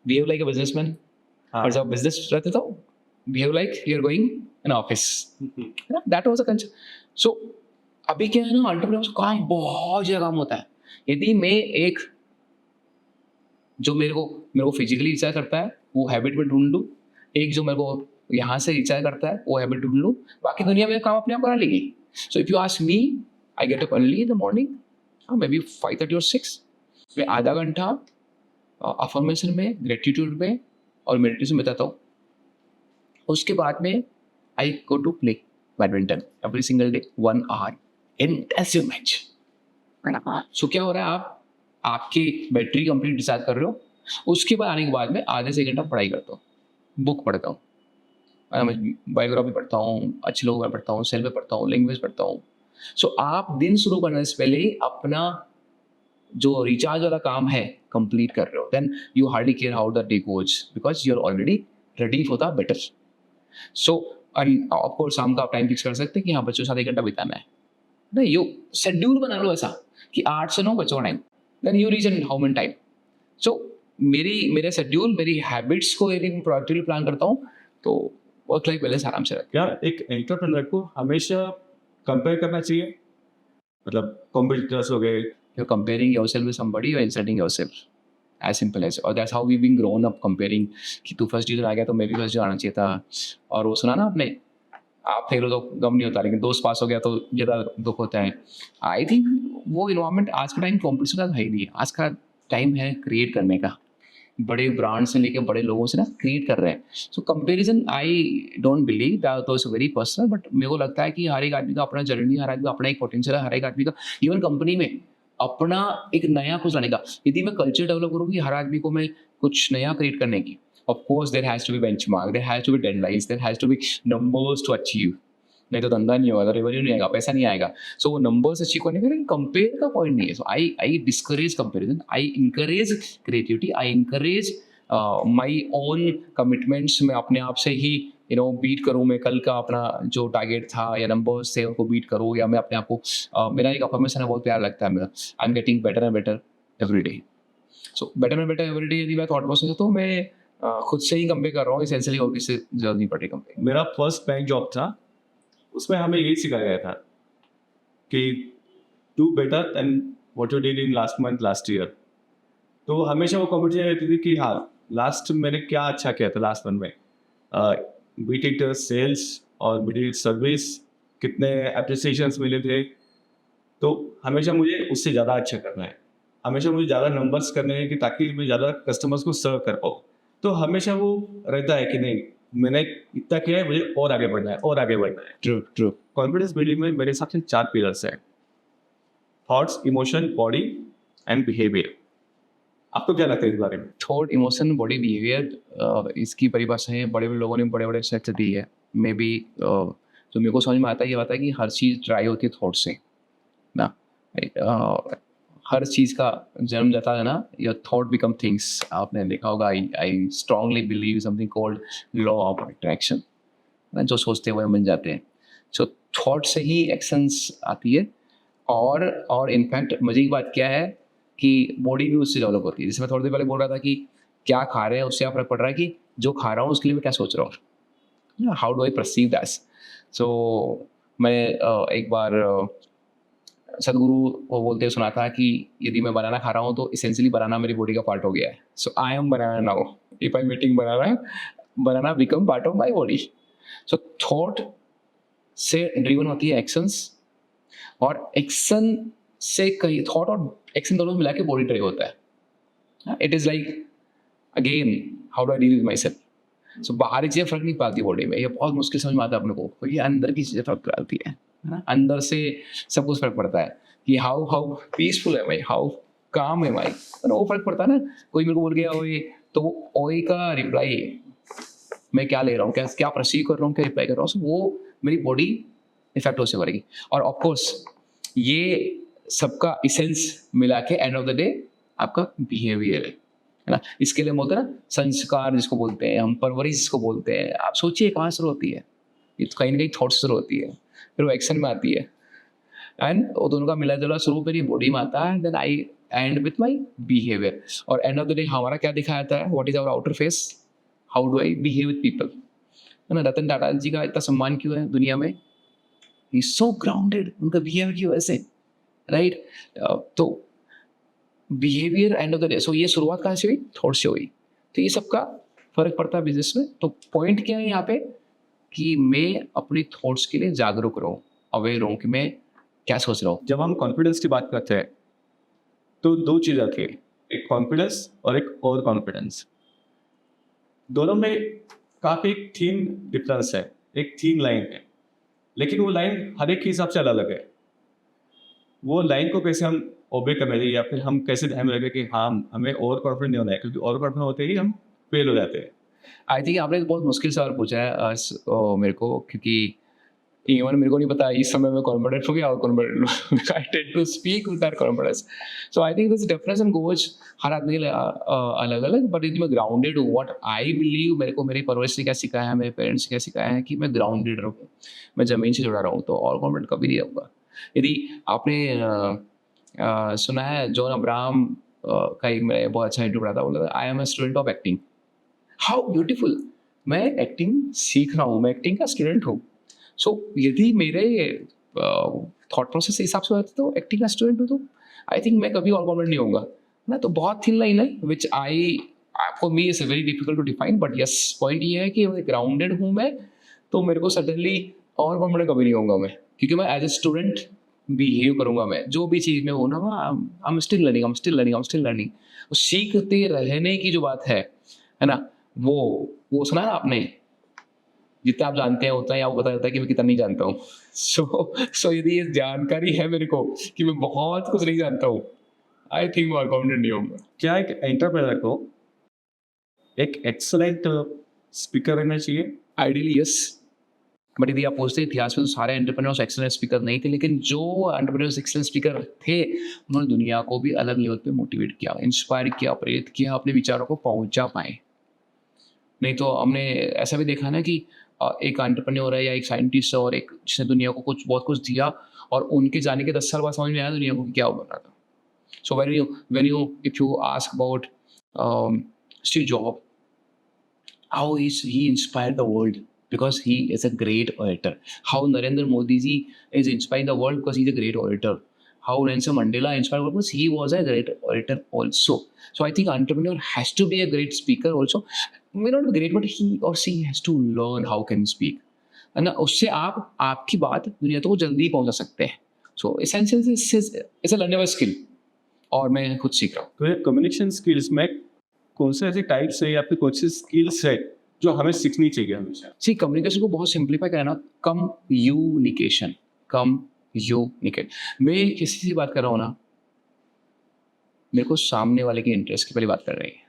बिहेव लाइक अ बिजनेसमैन, और जब बिजनेस रहते तो behave like you are going in office, that was a culture. So अभी क्या है ना, एंटरप्रेन्योर्स का काम बहुत ज़्यादा काम होता है। यदि मैं एक जो मेरे को फिजिकली रिचार्ज करता है वो हैबिट में ढूंढ लूँ, एक जो मेरे को यहाँ से रिचार्ज करता है वो हैबिट ढूंढ लूँ, बाकी दुनिया में काम अपने आप करा लेगी। सो if you ask me, I get up early in the morning, may be 5:30 और 6, मैं आधा घंटा अफर्मेशन में, ग्रेटिट्यूड में और मेडिटेशन में बिताता हूँ। उसके बाद में I go to play badminton every single day 1 hour intensive match. So क्या हो रहा है, आप आपकी बैटरी कंप्लीट डिस्चार्ज कर रहे हो। उसके बाद आने के बाद में आधे से 1 घंटा पढ़ाई करता हूँ, बुक पढ़ता हूँ, बायोग्राफी पढ़ता हूँ, अच्छे लोगों का पढ़ता हूँ, सेल्फ पे पढ़ता हूँ, लैंग्वेज पढ़ता हूँ। सो आप दिन शुरू करने से पहले ही अपना जो रिचार्ज वाला काम है कंप्लीट कर रहे हो, then you hardly care how the day goes because you are already ready for the better. So of course शाम का आप टाइम फिक्स कर सकते हैं कि हाँ बच्चों के साथ 1 घंटा बिताना है, नहीं यू शेड्यूल बना लो ऐसा कि 8 से 9 बच्चों का time, then you reach in how many time. So मेरे शेड्यूल, मेरी हैबिट्स को यदि मैं प्रोडक्टिवली प्लान करता हूँ तो वर्क लाइफ बैलेंस आराम से रहता क्या एक एंटरप्रेन्योर को हमेशा कंपेयर करना चाहिए? मतलब कॉम्पिटिटर्स हो गए, है। You're comparing yourself with somebody, you're insulting yourself. As simple as, और that's how we've been grown up comparing कि तू फर्स्ट डिवीजन आ गया तो मैं भी फर्स्ट डिवीजन आना चाहिए था। और वो सुना ना आपने, आप फेल हो तो गम नहीं होता, लेकिन दोस्त पास हो गया तो ज़्यादा दुख होता है। आई थिंक वो इन्वायरमेंट आज का टाइम कॉम्पिटिशन का है ही नहीं, आज का टाइम है क्रिएट करने का। बड़े ब्रांड से लेके बड़े लोगों से ना क्रिएट कर रहे हैं। So comparison I don't believe that, तो इट्स वेरी पर्सनल, बट मेरे को लगता है कि हर एक आदमी का अपना जर्नी, हर आदमी का अपना एक पोटेंशियल है, हर एक आदमी का इवन कंपनी में अपना एक नया कुछ लाने का। यदि मैं कल्चर डेवलप करूँ कि हर आदमी को मैं कुछ नया क्रिएट करने की, of course there has to be benchmark, there has to be deadlines, there has to be numbers to achieve, नहीं तो धंधा नहीं होगा, रेवेन्यू नहीं आएगा, पैसा नहीं आएगा। सो वो नंबर्स अचीव करने का कंपेयर का पॉइंट नहीं है। So I discourage comparison, I encourage creativity, I encourage my own commitments. मैं अपने आप से ही बीट करूँ, मैं कल का अपना जो टारगेट था या नंबर्स थे उनको बीट करूँ, या मैं अपने आप को मेरा एक अफर्मेशन है, बहुत प्यार लगता है मेरा, I am getting better and better every day. So better and better every day यदि मैं थॉट प्रोसेस है तो मैं खुद से ही कंपेयर कर रहा हूँ, इसेंशियली और किसी से जरूरत नहीं पड़ रही कंपेयर। मेरा फर्स्ट बैंक जॉब था, उसमें हमें यही सिखाया गया था कि do better than what you did in last month, last year. तो हमेशा वो कॉम्पिटिशन रहती थी कि हाँ लास्ट मैंने क्या अच्छा किया था लास्ट मंथ में, बीट इट सेल्स और बीट इट सर्विस, कितने अप्रिसिएशंस मिले थे, तो हमेशा मुझे उससे ज़्यादा अच्छा करना है, हमेशा मुझे ज़्यादा नंबर्स करने हैं कि ताकि मैं ज़्यादा कस्टमर्स को सर्व कर पाऊँ। तो हमेशा वो रहता है कि नहीं, मैंने इतना किया है, मुझे और आगे बढ़ना है और आगे बढ़ना है। ट्रू ट्रू कॉन्फिडेंस बिल्डिंग में मेरे हिसाब से 4 पिलर्स हैं, thoughts, emotion, body and behaviour. आपको क्या लगता है इस बारे में? थॉट इमोशन बॉडी बिहेवियर, इसकी परिभाषाएं बड़े बड़े लोगों ने बड़े बड़े सेट दी है। मे बी जो मेरे को समझ में आता है ये बात है कि हर चीज़ ट्राई होती है थॉट से ना। हर चीज़ का जन्म जाता है ना, योर थॉट बिकम थिंग्स। आपने देखा होगा, I I strongly believe something called law of attraction. जो सोचते हैं वो बन जाते हैं। सो थॉट से ही एक्शंस आती है। और इनफैक्ट मजे की बात क्या है कि बॉडी भी उससे डेवलप होती है। जैसे मैं थोड़ी देर पहले बोल रहा था कि क्या खा रहे हैं उससे क्या फ़र्क पड़ रहा है कि जो खा रहा हूँ उसके लिए मैं क्या सोच रहा हूँ, how do I perceive that. So मैं एक बार सदगुरु को बोलते हुए सुना था कि यदि मैं बनाना खा रहा हूँ तो इसेंशियली बनाना मेरी बॉडी का पार्ट हो गया है। So I am banana now, if I meeting banana, banana become part of my body. So thought से ड्रिवन होती है एक्शंस, और एक्शन से कई थॉट और एक्शन दोनों मिला के बॉडी ड्राइव होता है। It is like again, how do I deal with myself. So बाहरी चीजें फर्क नहीं पाती बॉडी में, ये बहुत मुश्किल समझ में आता है अपने को, तो ये अंदर की चीजें फर्क डालती है ना। अंदर से सब कुछ फर्क पड़ता है कि हाउ हाउ पीसफुल है भाई, हाउ काम है भाई, तो वो फर्क पड़ता है ना। कोई मेरे को बोल गया ओए, तो वो ओए का रिप्लाई मैं क्या ले रहा हूँ, क्या क्या परसीव कर रहा हूँ, क्या रिप्लाई कर रहा हूँ, so वो मेरी बॉडी इफेक्ट होने वाली। और ऑफकोर्स ये सबका इसेंस मिला के एंड ऑफ द डे आपका बिहेवियर है ना। इसके लिए हम बोलते हैं ना संस्कार जिसको बोलते हैं, हम परवरिश जिसको बोलते हैं। आप सोचिए कहाँ शुरू होती है, ये तो कहीं ना कहीं थॉट से शुरू होती है, फिर वो एक्शन में आती है, एंड वो दोनों का मिला जुला स्वरूप मेरी बॉडी में आता है। Then I end with my behaviour, और एंड ऑफ द डे हमारा क्या दिखाया जाता है, what is our outer face, how do I behave with people, है ना। रतन टाटा जी का इतना सम्मान क्यों है दुनिया में, ही सो ग्राउंडेड, उनका बिहेवियर की वजह से, राइट। तो behaviour end of the day, so ये शुरुआत कहाँ से हुई, थॉट से हुई। तो ये सबका फर्क पड़ता है बिजनेस में। तो पॉइंट क्या है यहाँ पे कि मैं अपने थॉट्स के लिए जागरूक रहूँ, अवेयर रहूँ कि मैं क्या सोच रहा हूँ। जब हम कॉन्फिडेंस की बात करते हैं तो 2 चीज़ आती है, एक कॉन्फिडेंस और एक ओवर कॉन्फिडेंस। दोनों में काफ़ी थीन डिफरेंस है, एक थीन लाइन है, लेकिन वो लाइन हर एक के हिसाब से अलग है। वो लाइन को कैसे हम ओबे करना चाहिए या फिर हम कैसे ध्यान में रखें कि हाँ, हमें ओवर कॉन्फिडेंट नहीं होना है, क्योंकि ओवर कॉन्फिडेंट होते ही हम फेल हो जाते हैं। आई थिंक आपने एक बहुत मुश्किल सवाल पूछा है मेरे को, क्योंकि इवन मेरे को नहीं पता इस समय में कॉन्फिडेंट हूँ या और confident. I tend to speak with that confidence. So I think this difference in goes हर आदमी के लिए अलग अलग, बट यदि मैं ग्राउंडेड हूँ, व्हाट आई बिलीव, मेरे को मेरी परवरिश से क्या सिखाया है, मेरे पेरेंट्स से क्या सिखाया है कि मैं ग्राउंडेड रहूँ, मैं ज़मीन से जुड़ा रहूँ, तो और कॉन्फिडेंट कभी नहीं रहूँगा। यदि आपने सुना है जॉन अब्राहम का एक मैंने बहुत अच्छा इंटरव्यू पढ़ा था, बोला था I am a student of acting. How beautiful, मैं एक्टिंग सीख रहा हूँ, मैं एक्टिंग का स्टूडेंट हूँ। सो यदि मेरे थॉट प्रोसेस के हिसाब से होता तो एक्टिंग का स्टूडेंट हूँ, तो आई थिंक मैं कभी और कॉन्फिडेंट नहीं होऊंगा ना। तो बहुत थिन लाइन है which I, for me is very difficult to define, but yes point ये है कि ग्राउंडेड हूँ मैं, तो मेरे को सडनली और कॉन्फिडेंट कभी नहीं होऊंगा मैं, क्योंकि मैं एज ए स्टूडेंट बिहेव करूंगा। मैं जो भी चीज़ में हो ना, I am still learning, I am still learning, I am still learning. सीखते रहने की जो बात है ना, वो सुना ना आपने, जितना आप जानते हैं उतना ही आपको पता चलता है कि मैं कितना नहीं जानता हूँ। सो यदि ये जानकारी है मेरे को कि मैं बहुत कुछ नहीं जानता हूँ, आई थिंक मैं कॉन्फिडेंट नहीं होऊंगा। क्या एक एंटरप्रेन्योर को एक एक्सलेंट स्पीकर रहना चाहिए? आइडियली यस, बट यदि आप पूछते इतिहास में तो सारे एंटरप्रेन्योर्स एक्सीलेंट स्पीकर नहीं थे, लेकिन जो एंटरप्रेन्योर्स एक्सीलेंट स्पीकर थे उन्होंने दुनिया को भी अलग लेवल पे मोटिवेट किया, इंस्पायर किया, प्रेरित किया, अपने विचारों को पहुंचा पाए। नहीं तो हमने ऐसा भी देखा ना कि एक एंटरप्रेन्योर है या एक साइंटिस्ट है और एक जिसने दुनिया को कुछ बहुत कुछ दिया, और उनके जाने के 10 साल बाद समझ में आया दुनिया को कि क्या हो रहा था। सो when you if you ask about Steve Jobs, how is he inspired the world, because he is a great orator. How Narendra Modi ji is inspiring the world because he's a great orator. How Nelson Mandela inspired the world because he was a great orator also. So I think entrepreneur has to be a great speaker also. May not be great, but he or she has to learn how can speak. है ना, उससे आप आपकी बात दुनिया तक को जल्दी पहुंचा सकते हैं। सो essential it's a learnable skill और मैं खुद सीख रहा हूँ. तो ये कम्युनिकेशन स्किल्स में कौन से ऐसे टाइप्स है या फिर कौन सी स्किल्स है जो हमें सीखनी चाहिए हमेशा? सी कम्युनिकेशन को बहुत सिंप्लीफाई करना, कम्युनिकेशन, मैं किसी से बात कर रहा हूँ ना, मेरे को सामने वाले के इंटरेस्ट की पहले बात कर रही है.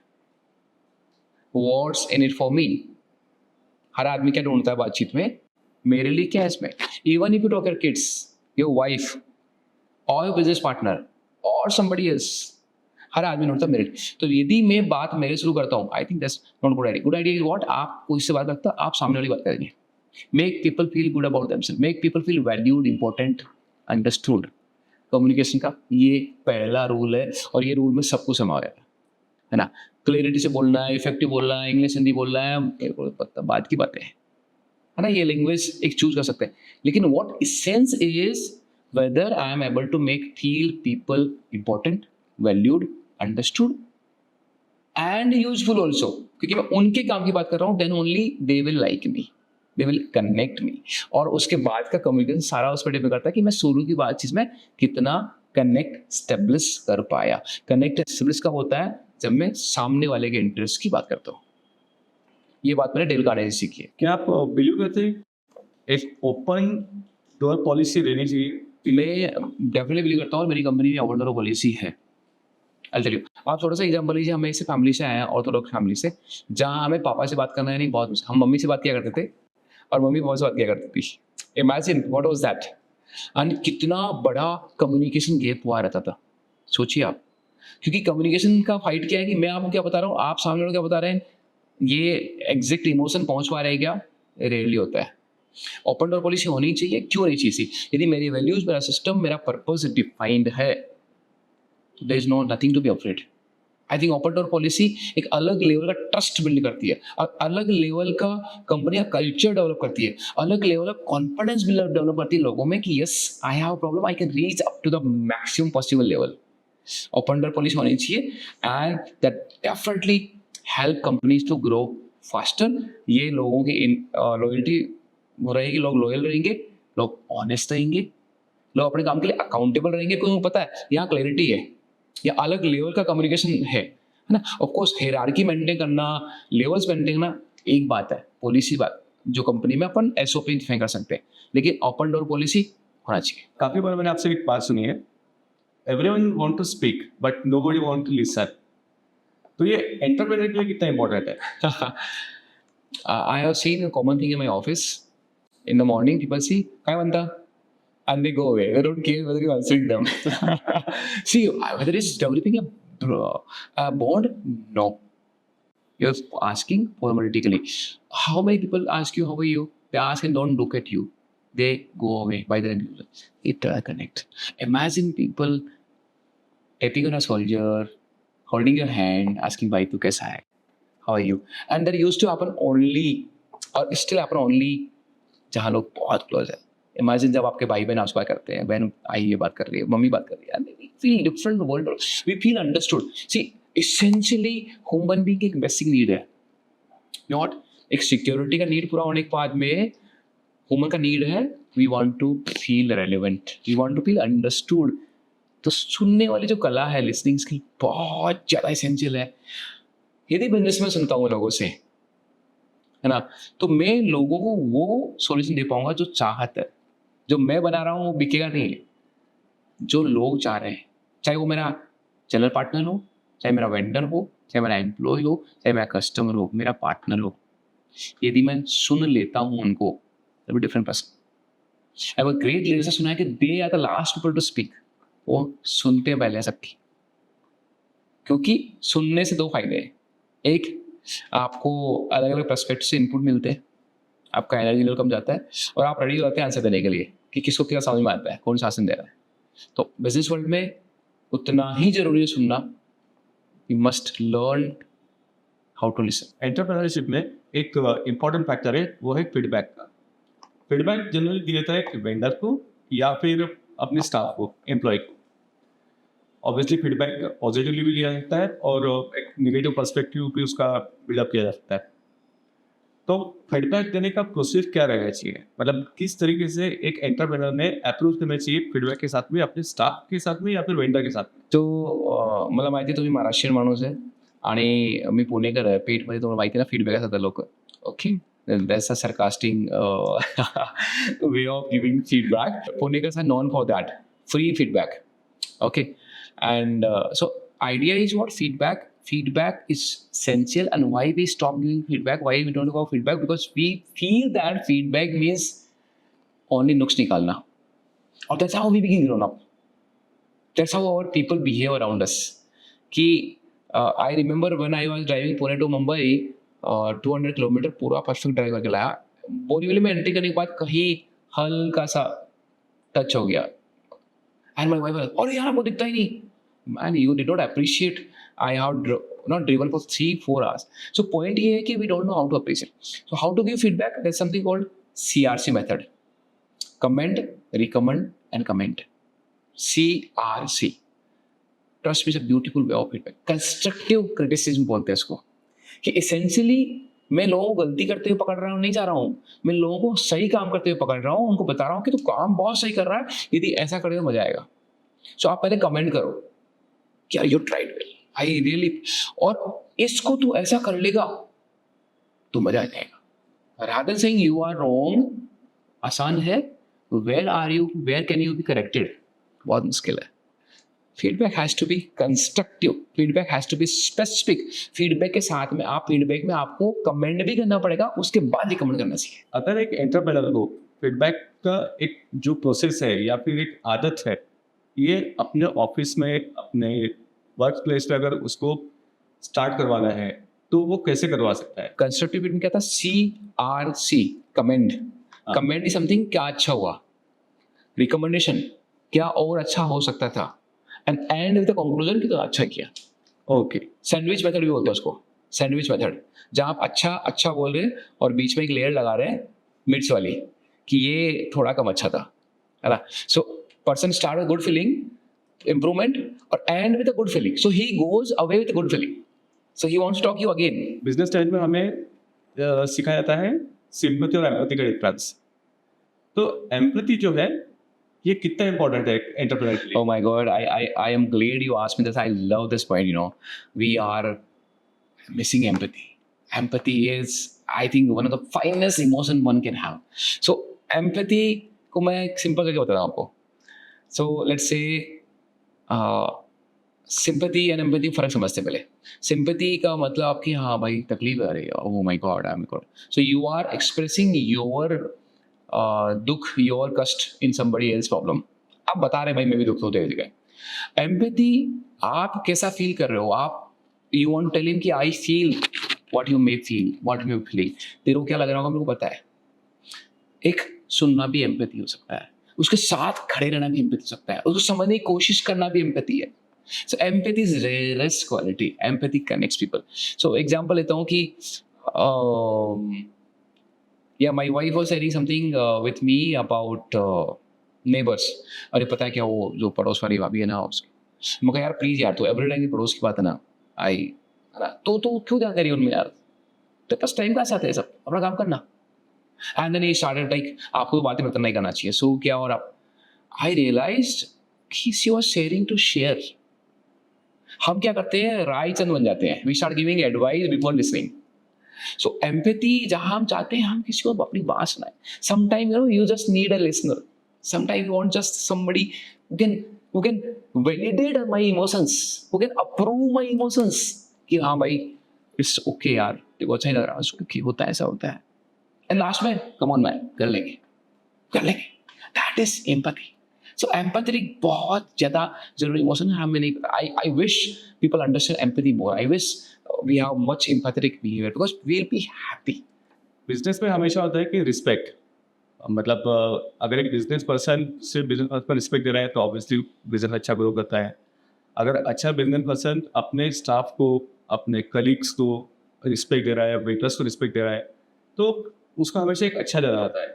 What's in it for me. हर आदमी क्या ढूंढता है बातचीत में, मेरे लिए क्या है इसमें. Even if you talk your kids, your wife और योर बिजनेस पार्टनर और समबडी एल्स, हर आदमी ढूंढता है मेरे लिए. तो यदि मैं बात मेरे शुरू करता हूँ, I think that's not good idea. Good idea is what, आप कोई से बात करता, आप सामने वाली बात करेंगे. Make people feel good about themselves, make people feel valued, important, understood. Communication का ये पहला रूल है और ये रूल में सब कुछ समा है ना. क्लियरिटी से बोलना है, इफेक्टिव बोलना है, इंग्लिश हिंदी बोलना है, मेरे को पता बात की बातें है ना. ये लैंग्वेज एक चूज कर सकते हैं, लेकिन what essence is whether I am able to make feel people important, valued, understood and useful also. क्योंकि मैं उनके काम की बात कर रहा हूँ, then only they will like me, they will connect me. और उसके बाद का कम्युनिकेशन सारा उस पर डिपेंड करता है कि मैं शुरू की बातचीत में कितना कनेक्ट स्टेब्लिश कर पाया. कनेक्ट स्टेब्लिश का होता है जब मैं सामने वाले के इंटरेस्ट की बात करता हूँ. ये बात मैंने डेल कार्नेगी से सीखी है. क्या आप बिलीव करते हैं एक ओपन डोर पॉलिसी रहनी चाहिए? मैं डेफिनेटली बिलीव करता हूँ और मेरी कंपनी में ओपन डोर पॉलिसी है. I'll tell you. आप थोड़ा सा एग्जाम्पल लीजिए, हम ऐसे फैमिली से आए हैं, ऑर्थोडॉक्स फैमिली से, जहाँ हमें पापा से बात करना है नहीं बहुत मुश्किल. हम मम्मी से बात किया करते थे और मम्मी पापा से बात किया करती थी. Imagine what was that. And कितना बड़ा कम्युनिकेशन गैप हुआ रहता था, सोचिए आप. क्योंकि कम्युनिकेशन का फाइट क्या है कि मैं आपको क्या बता रहा हूँ, आप सामने वाले को क्या बता रहे हैं, ये एग्जैक्ट इमोशन पहुंच पा रहा है क्या, रेयरली होता है. ओपन डोर पॉलिसी होनी चाहिए. क्यों नहीं चाहिए? यदि मेरी वैल्यूज, मेरा सिस्टम, मेरा पर्पस डिफाइंड है, there is no nothing to be afraid. I think open door policy एक अलग लेवल का ट्रस्ट बिल्ड करती है, और अलग लेवल का कंपनी का कल्चर डेवलप करती है, अलग लेवल का कॉन्फिडेंस डेवलप करती है लोगों में कि yes I have a problem, I can reach up to the maximum possible level. Open door policy होनी चाहिए and that definitely help companies to grow faster. ये लोगों की लॉयल्टी हो रहेगी, लोग लॉयल रहेंगे, लोग ऑनेस्ट रहेंगे, लोग अपने काम के लिए अकाउंटेबल रहेंगे. क्योंकि उनको पता है यहाँ क्लैरिटी है, या अलग लेवल का कम्युनिकेशन है ना. ऑफ कोर्स हायरार्की मेंटेन करना, लेवल्स मेंटेन करना एक बात है, पॉलिसी बात जो कंपनी में अपन एसओपी डिफाइन कर सकते हैं, लेकिन ओपन डोर पॉलिसी होना चाहिए. काफी बार मैंने आपसे एक बात सुनी है, everyone want to speak but nobody want to listen. तो ये एंटरप्रेन्योर के लिए कितना इंपॉर्टेंट है? I have seen a common thing in my office. In the morning, people see, "Hi, Vanta," and they go away. They don't care whether you're answering them. See, whether it's developing a bond, no. You're asking formality. How many people ask you, "How are you?" They ask and don't look at you. They go away by their it connect. Imagine people tapping on a soldier, holding your hand, asking, "Bhai, tu kaisa hai? How are you?" And that used to happen only, or still happen only, जहाँ लोग बहुत close है. Imagine जब आपके भाई बहन आपसे बात करते हैं, बहन आई ये बात कर रही है, मम्मी बात कर रही है, we feel different world, we feel understood. See essentially human being एक बेसिक नीड है, नॉट एक सिक्योरिटी का नीड पूरा होने के बाद में ह्यूमन का नीड है, we want to feel relevant, we want to feel understood. तो सुनने वाली जो कला है, लिसनिंग स्किल बहुत ज़्यादा एसेंशियल है. यदि बिजनेस में सुनता हूँ लोगों से, है ना, तो मैं लोगों को वो सॉल्यूशन दे पाऊंगा जो चाहत है. जो मैं बना रहा हूँ वो बिकेगा नहीं, जो लोग चाह रहे हैं, चाहे वो मेरा चैनल पार्टनर हो, चाहे मेरा वेंडर हो, चाहे मेरा एम्प्लॉय हो, चाहे मेरा कस्टमर हो, मेरा पार्टनर हो. यदि मैं सुन लेता हूँ उनको, तब different person. I have a great leader से सुना है कि they are the last people to speak. वो सुनते हैं पहले सबकी, क्योंकि सुनने से दो फायदे हैं. एक, आपको अलग अलग पर्सपेक्टिव से इनपुट मिलते हैं, आपका एनर्जी लेवल कम जाता है, और आप रेडी होते हैं आंसर देने के लिए कि किसको क्या समझ में आता है, कौन सा आंसर दे रहा है. तो बिजनेस वर्ल्ड में उतना ही जरूरी है सुनना. You must learn how to listen. Entrepreneurship में एक इम्पॉर्टेंट फैक्टर है, वो है फीडबैक का. फीडबैक जनरली दिया जाता है वेंडर को या फिर अपने स्टाफ को, एम्प्लॉय को. ऑब्वियसली फीडबैक पॉजिटिवली भी लिया जाता है और एक नेगेटिव पर्सपेक्टिव भी उसका बिल्डअप किया जा सकता है. तो फीडबैक देने का प्रोसेस क्या रहना चाहिए, मतलब किस तरीके से एक एंटरप्रेन्योर ने अप्रोच करना चाहिए फीडबॅक के साथ में, अपने स्टाफ के साथ में या फिर वेंडर के साथ में? तो मला माहिती आहे तुम्ही महाराष्ट्रीयन माणूस आहे आणि मी पुणेकर आहे. पेठमध्ये तुम्हाला माहिती आहे ना फीडबॅक असतात लोक. Okay. That's a sarcastic way of giving feedback. Punekars are known for that. Free feedback. Okay. And so idea is what feedback. Feedback is essential, and why we stop giving feedback? Why we don't go feedback? Because we feel that feedback means only nooks nikalna, or that's how we begin grown up. That's how our people behave around us. कि I remember when I was driving Pune to Mumbai, 200 kilometre पूरा perfect drive करके लाया. बोरीवली में entry करने के बाद कहीं हल्का सा टच हो गया. एंड माय वाइफ, अरे यार वो दिखता ही नहीं. Man, you did not appreciate. I have not driven for 3-4 hours. So point here है कि we don't know how to appreciate. So how to give feedback? There's something called CRC method. Commend, recommend, and comment. CRC. Trust me, it's a beautiful way of feedback. Constructive criticism बोलते हैं इसको. कि essentially मैं लोगों को गलती करते हुए पकड़ रहा हूँ, नहीं चाह रहा हूँ. मैं लोगों को सही काम करते हुए पकड़ रहा हूँ, उनको बता रहा हूँ कि तू काम बहुत सही कर रहा है, यदि ऐसा करेगा मजा आएगा. सो आप पहले कमेंट करो कि यार you tried well, I really, और इसको तू ऐसा कर लेगा तो मजा आ जाएगा. Rather saying you are wrong आसान है, where are you, where can you be corrected बहुत मुश्किल है. Feedback has to be constructive, feedback has to be specific. Feedback के साथ में आप फीडबैक में आपको कमेंट भी करना पड़ेगा, उसके बाद रिकमेंड करना चाहिए. अगर एक एंटरप्रेन्योर को फीडबैक का एक जो प्रोसेस है या फिर एक आदत है, ये अपने ऑफिस में, अपने वर्क प्लेस पे अगर उसको स्टार्ट करवाना है तो वो कैसे करवा सकता है? कंस्ट्रक्टिव फीडबैक क्या था? CRC, commend. Commend is something, क्या अच्छा हुआ. रिकमेंडेशन, क्या और अच्छा हो सकता था. एंड विद द कंक्लूजन कि तो अच्छा किया. ओके. सैंडविच मेथड भी बोलते हैं उसको. सैंडविच मेथड, जहाँ आप अच्छा अच्छा बोल रहे हैं और बीच में एक लेयर लगा रहे हैं मिर्च वाली कि ये थोड़ा कम अच्छा था, है ना. So person start with good feeling, improvement, or end with a good feeling. So he goes away with a good feeling. So he wants to talk you again. Business time में हमें सिखाया जाता है सिंपैथी और empathy का difference. तो empathy जो है ये कितना इंपॉर्टेंट है एंटरप्रेन्योर के लिए? Oh my God, I am glad you asked me this. I love this point. You know, we are missing empathy. Empathy is, I think, one of the finest emotion one can have. So empathy को मैं simple करके बताता हूँ आपको. So let's say sympathy and empathy फर्क समझते पहले. Sympathy का मतलब आपकी, हाँ भाई तकलीफ आ रही है, oh my god, I am god. So you are expressing your dukh, your kasht in somebody else problem. आप बता रहे भाई मैं भी दुख होते हैं. एम्पैथी, आप कैसा फील कर रहे हो, आप यू वांट टेल हिम कि I feel what you may feel, what you feeling. तेरे को क्या लग रहा होगा मेरे को पता है. एक सुनना भी एम्पैथी हो सकता है, उसके साथ खड़े रहना भी एम्पैथी हो सकता है, उसको समझने की कोशिश करना भी एम्पैथी है. So empathy is rarest quality. Empathy connects people. So example लेता हूँ कि या my wife was sharing something with me about neighbours. अरे पता है क्या, वो जो पड़ोस वाली भाभी है ना उसकी, मैं कहा यार प्लीज यार, तो एवरी टाइम की पड़ोस की बात है ना, आई है ना, तो क्यों ध्यान करिए उनमें यार, तो बस टाइम का साथ है, सब अपना काम करना. And then he started like आपको तो बातें बता नहीं करना चाहिए. सो क्या, और आप, आई रियलाइज्ड कि she was sharing to share. हम क्या करते हैं, रायचंद बन जाते हैं. We start giving advice before listening. So empathy, जहां हम चाहते हैं हम किसी को अपनी बात सुनाएं. Sometime you just need a listener. Sometime you want just somebody who can validate my emotions, who can approve my emotions कि हाँ भाई इट्स ओके यार, देखो अच्छा ही लग रहा है, ओके होता है, ऐसा होता है. एंड लास्ट में कम ऑन मैन, कर लेंगे. That is empathy. So empathy बहुत ज़्यादा जरूरी इमोशन है. हमें नहीं, I wish people understand empathy more. I wish we have much empathetic behaviour because we will be happy. Business में हमेशा होता है कि रिस्पेक्ट, मतलब अगर एक बिजनेस पर्सन से बिजनेस पर्सन रिस्पेक्ट दे रहा है तो ऑब्वियसली बिजनेस अच्छा ग्रो करता है. अगर अच्छा बिजनेस पर्सन अपने स्टाफ को, अपने कलीग्स को रिस्पेक्ट दे रहा है, वेटर्स को रिस्पेक्ट दे रहा है, तो उसका हमेशा एक अच्छा नजर आता है.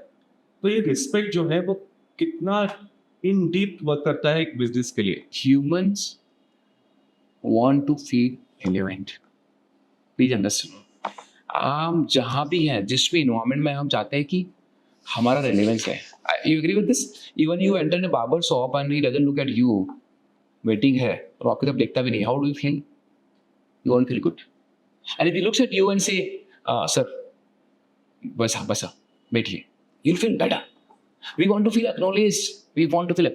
तो ये रिस्पेक्ट जो है वो कितना इन डीप वर्क करता है एक बिजनेस के लिए. Humans want to feel relevant. Please understand. हम जहाँ भी हैं, जिस भी इन्वायरमेंट में हम चाहते हैं कि हमारा रेलेवेंस है. You agree with this? Even you enter in a barber shop and he doesn't look at you waiting है और आपकी तरफ देखता भी नहीं, how do you feel? You won't feel good. And if he looks at you and say sir बसा बैठिए, you'll feel better. We want to feel acknowledged. We want to feel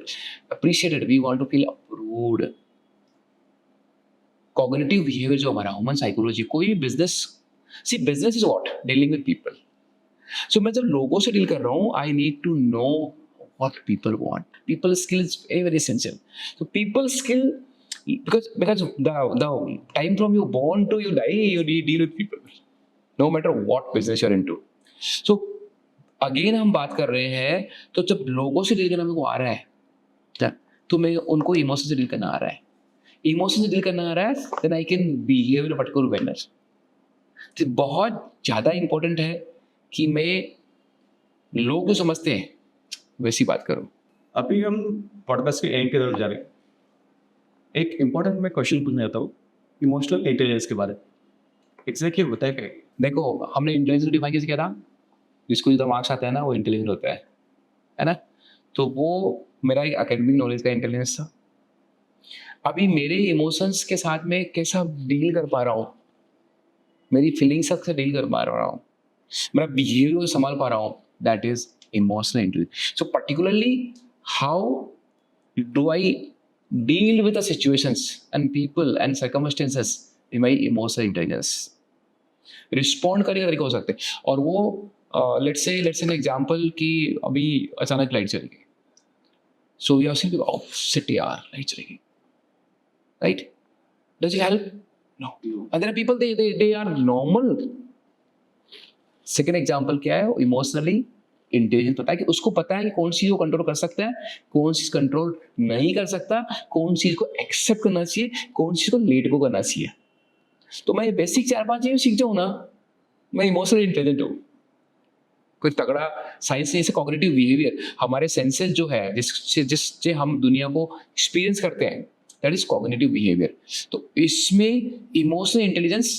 appreciated. We want to feel approved. Cognitive behavior जो हमारा human psychology, कोई भी business, see business is what? Dealing with people. So मैं जब लोगों से deal कर रहा हूँ, I need to know what people want. People skill is very very essential. So people skill, because the time from you born to you die, you deal with people. No matter what business you're into. So again हम बात कर रहे हैं, तो जब लोगों से deal करना मेरे को आ रहा है, तो मैं उनको इमोशन से डील करना आ रहा है, इमोशन से डील करना आ रहा है, then I can behave in a particular manner. तो बहुत ज़्यादा इंपॉर्टेंट है कि मैं लोग जो समझते हैं वैसी बात करूँ. अभी हम पॉडकास्ट के एंड की तरफ जा रहे हैं. एक इम्पोर्टेंट मैं क्वेश्चन पूछना चाहता हूँ इमोशनल इंटेलिजेंस के बारे में. एग्जैक्टली होता है क्या? देखो, हमने इंटेलिजेंस को डिफाइन कैसे किया था? जिसको जो मार्क्स आता है ना, वो इंटेलिजेंट होता है ना? तो वो मेरा एक एकेडमिक नॉलेज का इंटेलिजेंस था. अभी मेरे इमोशंस के साथ में कैसा डील कर पा रहा हूँ, मेरी फीलिंग्स से डील कर पा रहा हूँ, मेरा बिहेवियर को संभाल पा रहा हूँ, that is emotional intelligence. So particularly how do I deal with the situations and people and circumstances in my emotional intelligence. Respond करने का तरीका हो सकते हैं. और वो लेट्स से एन एग्जांपल कि अभी अचानक लाइट चली गई, so we are saying oh shit यार लाइट चली गई, right? Does it help? No. And there are people they are normal. Second example क्या है? इमोशनली इंटेलिजेंट होता है कि उसको पता है कि कौन सी चीज को कंट्रोल कर सकता है, कौन सी कंट्रोल नहीं कर सकता, कौन सी चीज को एक्सेप्ट करना चाहिए, कौन सी चीज को लेट गो करना चाहिए. तो मैं बेसिक 4-5 चीजें सीख जाऊँ ना, मैं इमोशनली इंटेलिजेंट हूँ. कोई तगड़ा साइंस नहीं, कॉग्निटिव बिहेवियर, हमारे सेंसेस जो है जिससे हम दुनिया को एक्सपीरियंस करते हैं, दैट इज कॉग्निटिव बिहेवियर. तो इसमें इमोशनल इंटेलिजेंस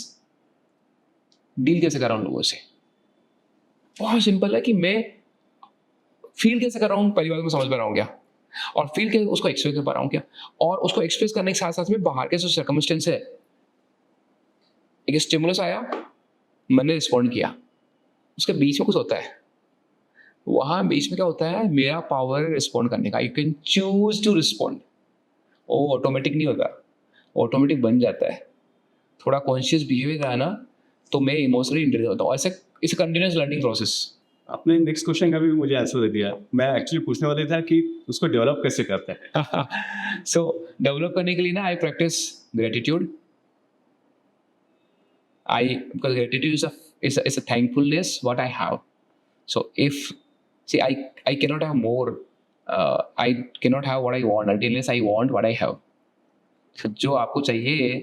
डील कैसे कर रहा हूँ लोगों से, बहुत सिंपल है कि मैं फील कैसे कर रहा हूँ, परिवार को समझ पा रहा हूँ क्या, और फील के उसको एक्सप्रेस कर पा रहा हूँ क्या, और उसको एक्सप्रेस करने के साथ साथ में बाहर के जो सर्कमस्टेंस है, एक स्टिमुलस आया, मैंने रिस्पॉन्ड किया, उसके बीच में कुछ होता है, वहाँ बीच में क्या होता है, मेरा पावर रिस्पॉन्ड करने का. You can choose to respond. वो ऑटोमेटिक नहीं होता, ऑटोमेटिक बन जाता है. थोड़ा कॉन्शियस बिहेवियर है ना, तो मैं इमोशनली इंटेलिजेंट होता हूँ. ऐसे इट्स कंटिन्यूअस लर्निंग प्रोसेस. आपने नेक्स्ट क्वेश्चन का भी मुझे आंसर दे दिया. मैं एक्चुअली पूछने वाला था कि उसको डेवलप कैसे करते हैं. सो डेवलप करने के लिए ना, I practice gratitude. Because gratitude is a thankfulness what I have. So I cannot have more. I cannot have what I want unless I want what I have. So जो आपको चाहिए,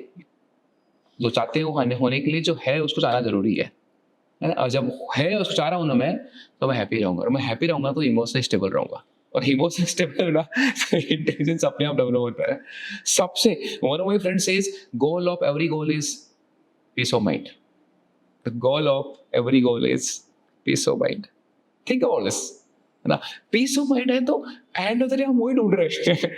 जो चाहते हो होने के लिए, जो है उसको चाहना जरूरी है ना? और जब है उसको चाह रहा हूँ ना मैं, तो मैं हैप्पी रहूँगा, और मैं हैप्पी रहूँगा तो इमोशनली स्टेबल रहूँगा, और इमोशनल स्टेबल ना इंटेलिजेंस अपने आप डेवलप होता है. सबसे one of my friend says goal of every goal is peace of mind. The goal of every goal is peace of mind. Think about this. है ना? Peace of mind है तो एंड ऑफ द डे हम वही ढूंढ रहे हैं,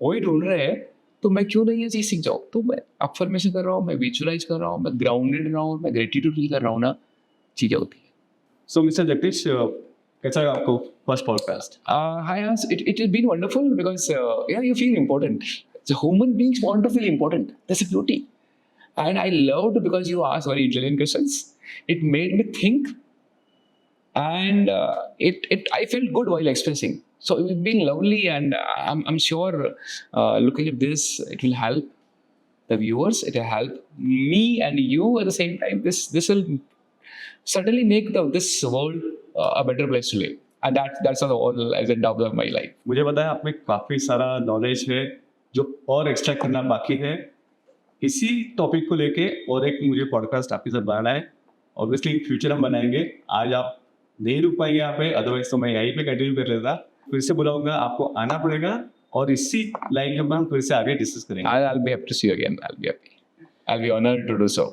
वही ढूंढ रहे हैं. तो मैं क्यों नहीं ये चीज सीख जाऊँ? तो मैं अफर्मेशन कर रहा हूँ, मैं विजुअलाइज कर रहा हूँ, मैं ग्राउंडेड रहा हूँ, मैं ग्रेटिट्यूड फील कर रहा हूँ ना, चीजें होती है. सो मिस्टर जगदीश, कैसा है आपको first podcast? Hi, Hans. It has been wonderful because you feel important. The human beings want to feel important. That's a beauty. And I loved because you asked very intelligent questions. It made me think, and I felt good while expressing. So it's been lovely, and I'm sure looking at this, it will help the viewers. It will help me and you at the same time. This will certainly make this world a better place to live. And that's the whole agenda of my life. मुझे पता है आप में काफ़ी सारा knowledge है जो और एक्सट्रैक्ट करना बाकी है. इसी टॉपिक को लेके और एक मुझे पॉडकास्ट आपके साथ बनाना है. ऑब्वियसली फ्यूचर हम बनाएंगे. आज आप नहीं रुक पाएंगे यहाँ पे, अदरवाइज तो मैं यहीं पे कंटिन्यू कर लेता. फिर से बुलाऊंगा, आपको आना पड़ेगा, और इसी लाइन के बाद हम फिर से आगे डिस्कस करेंगे. I'll be happy to see you again. I'll be happy. I'll be honored to do so.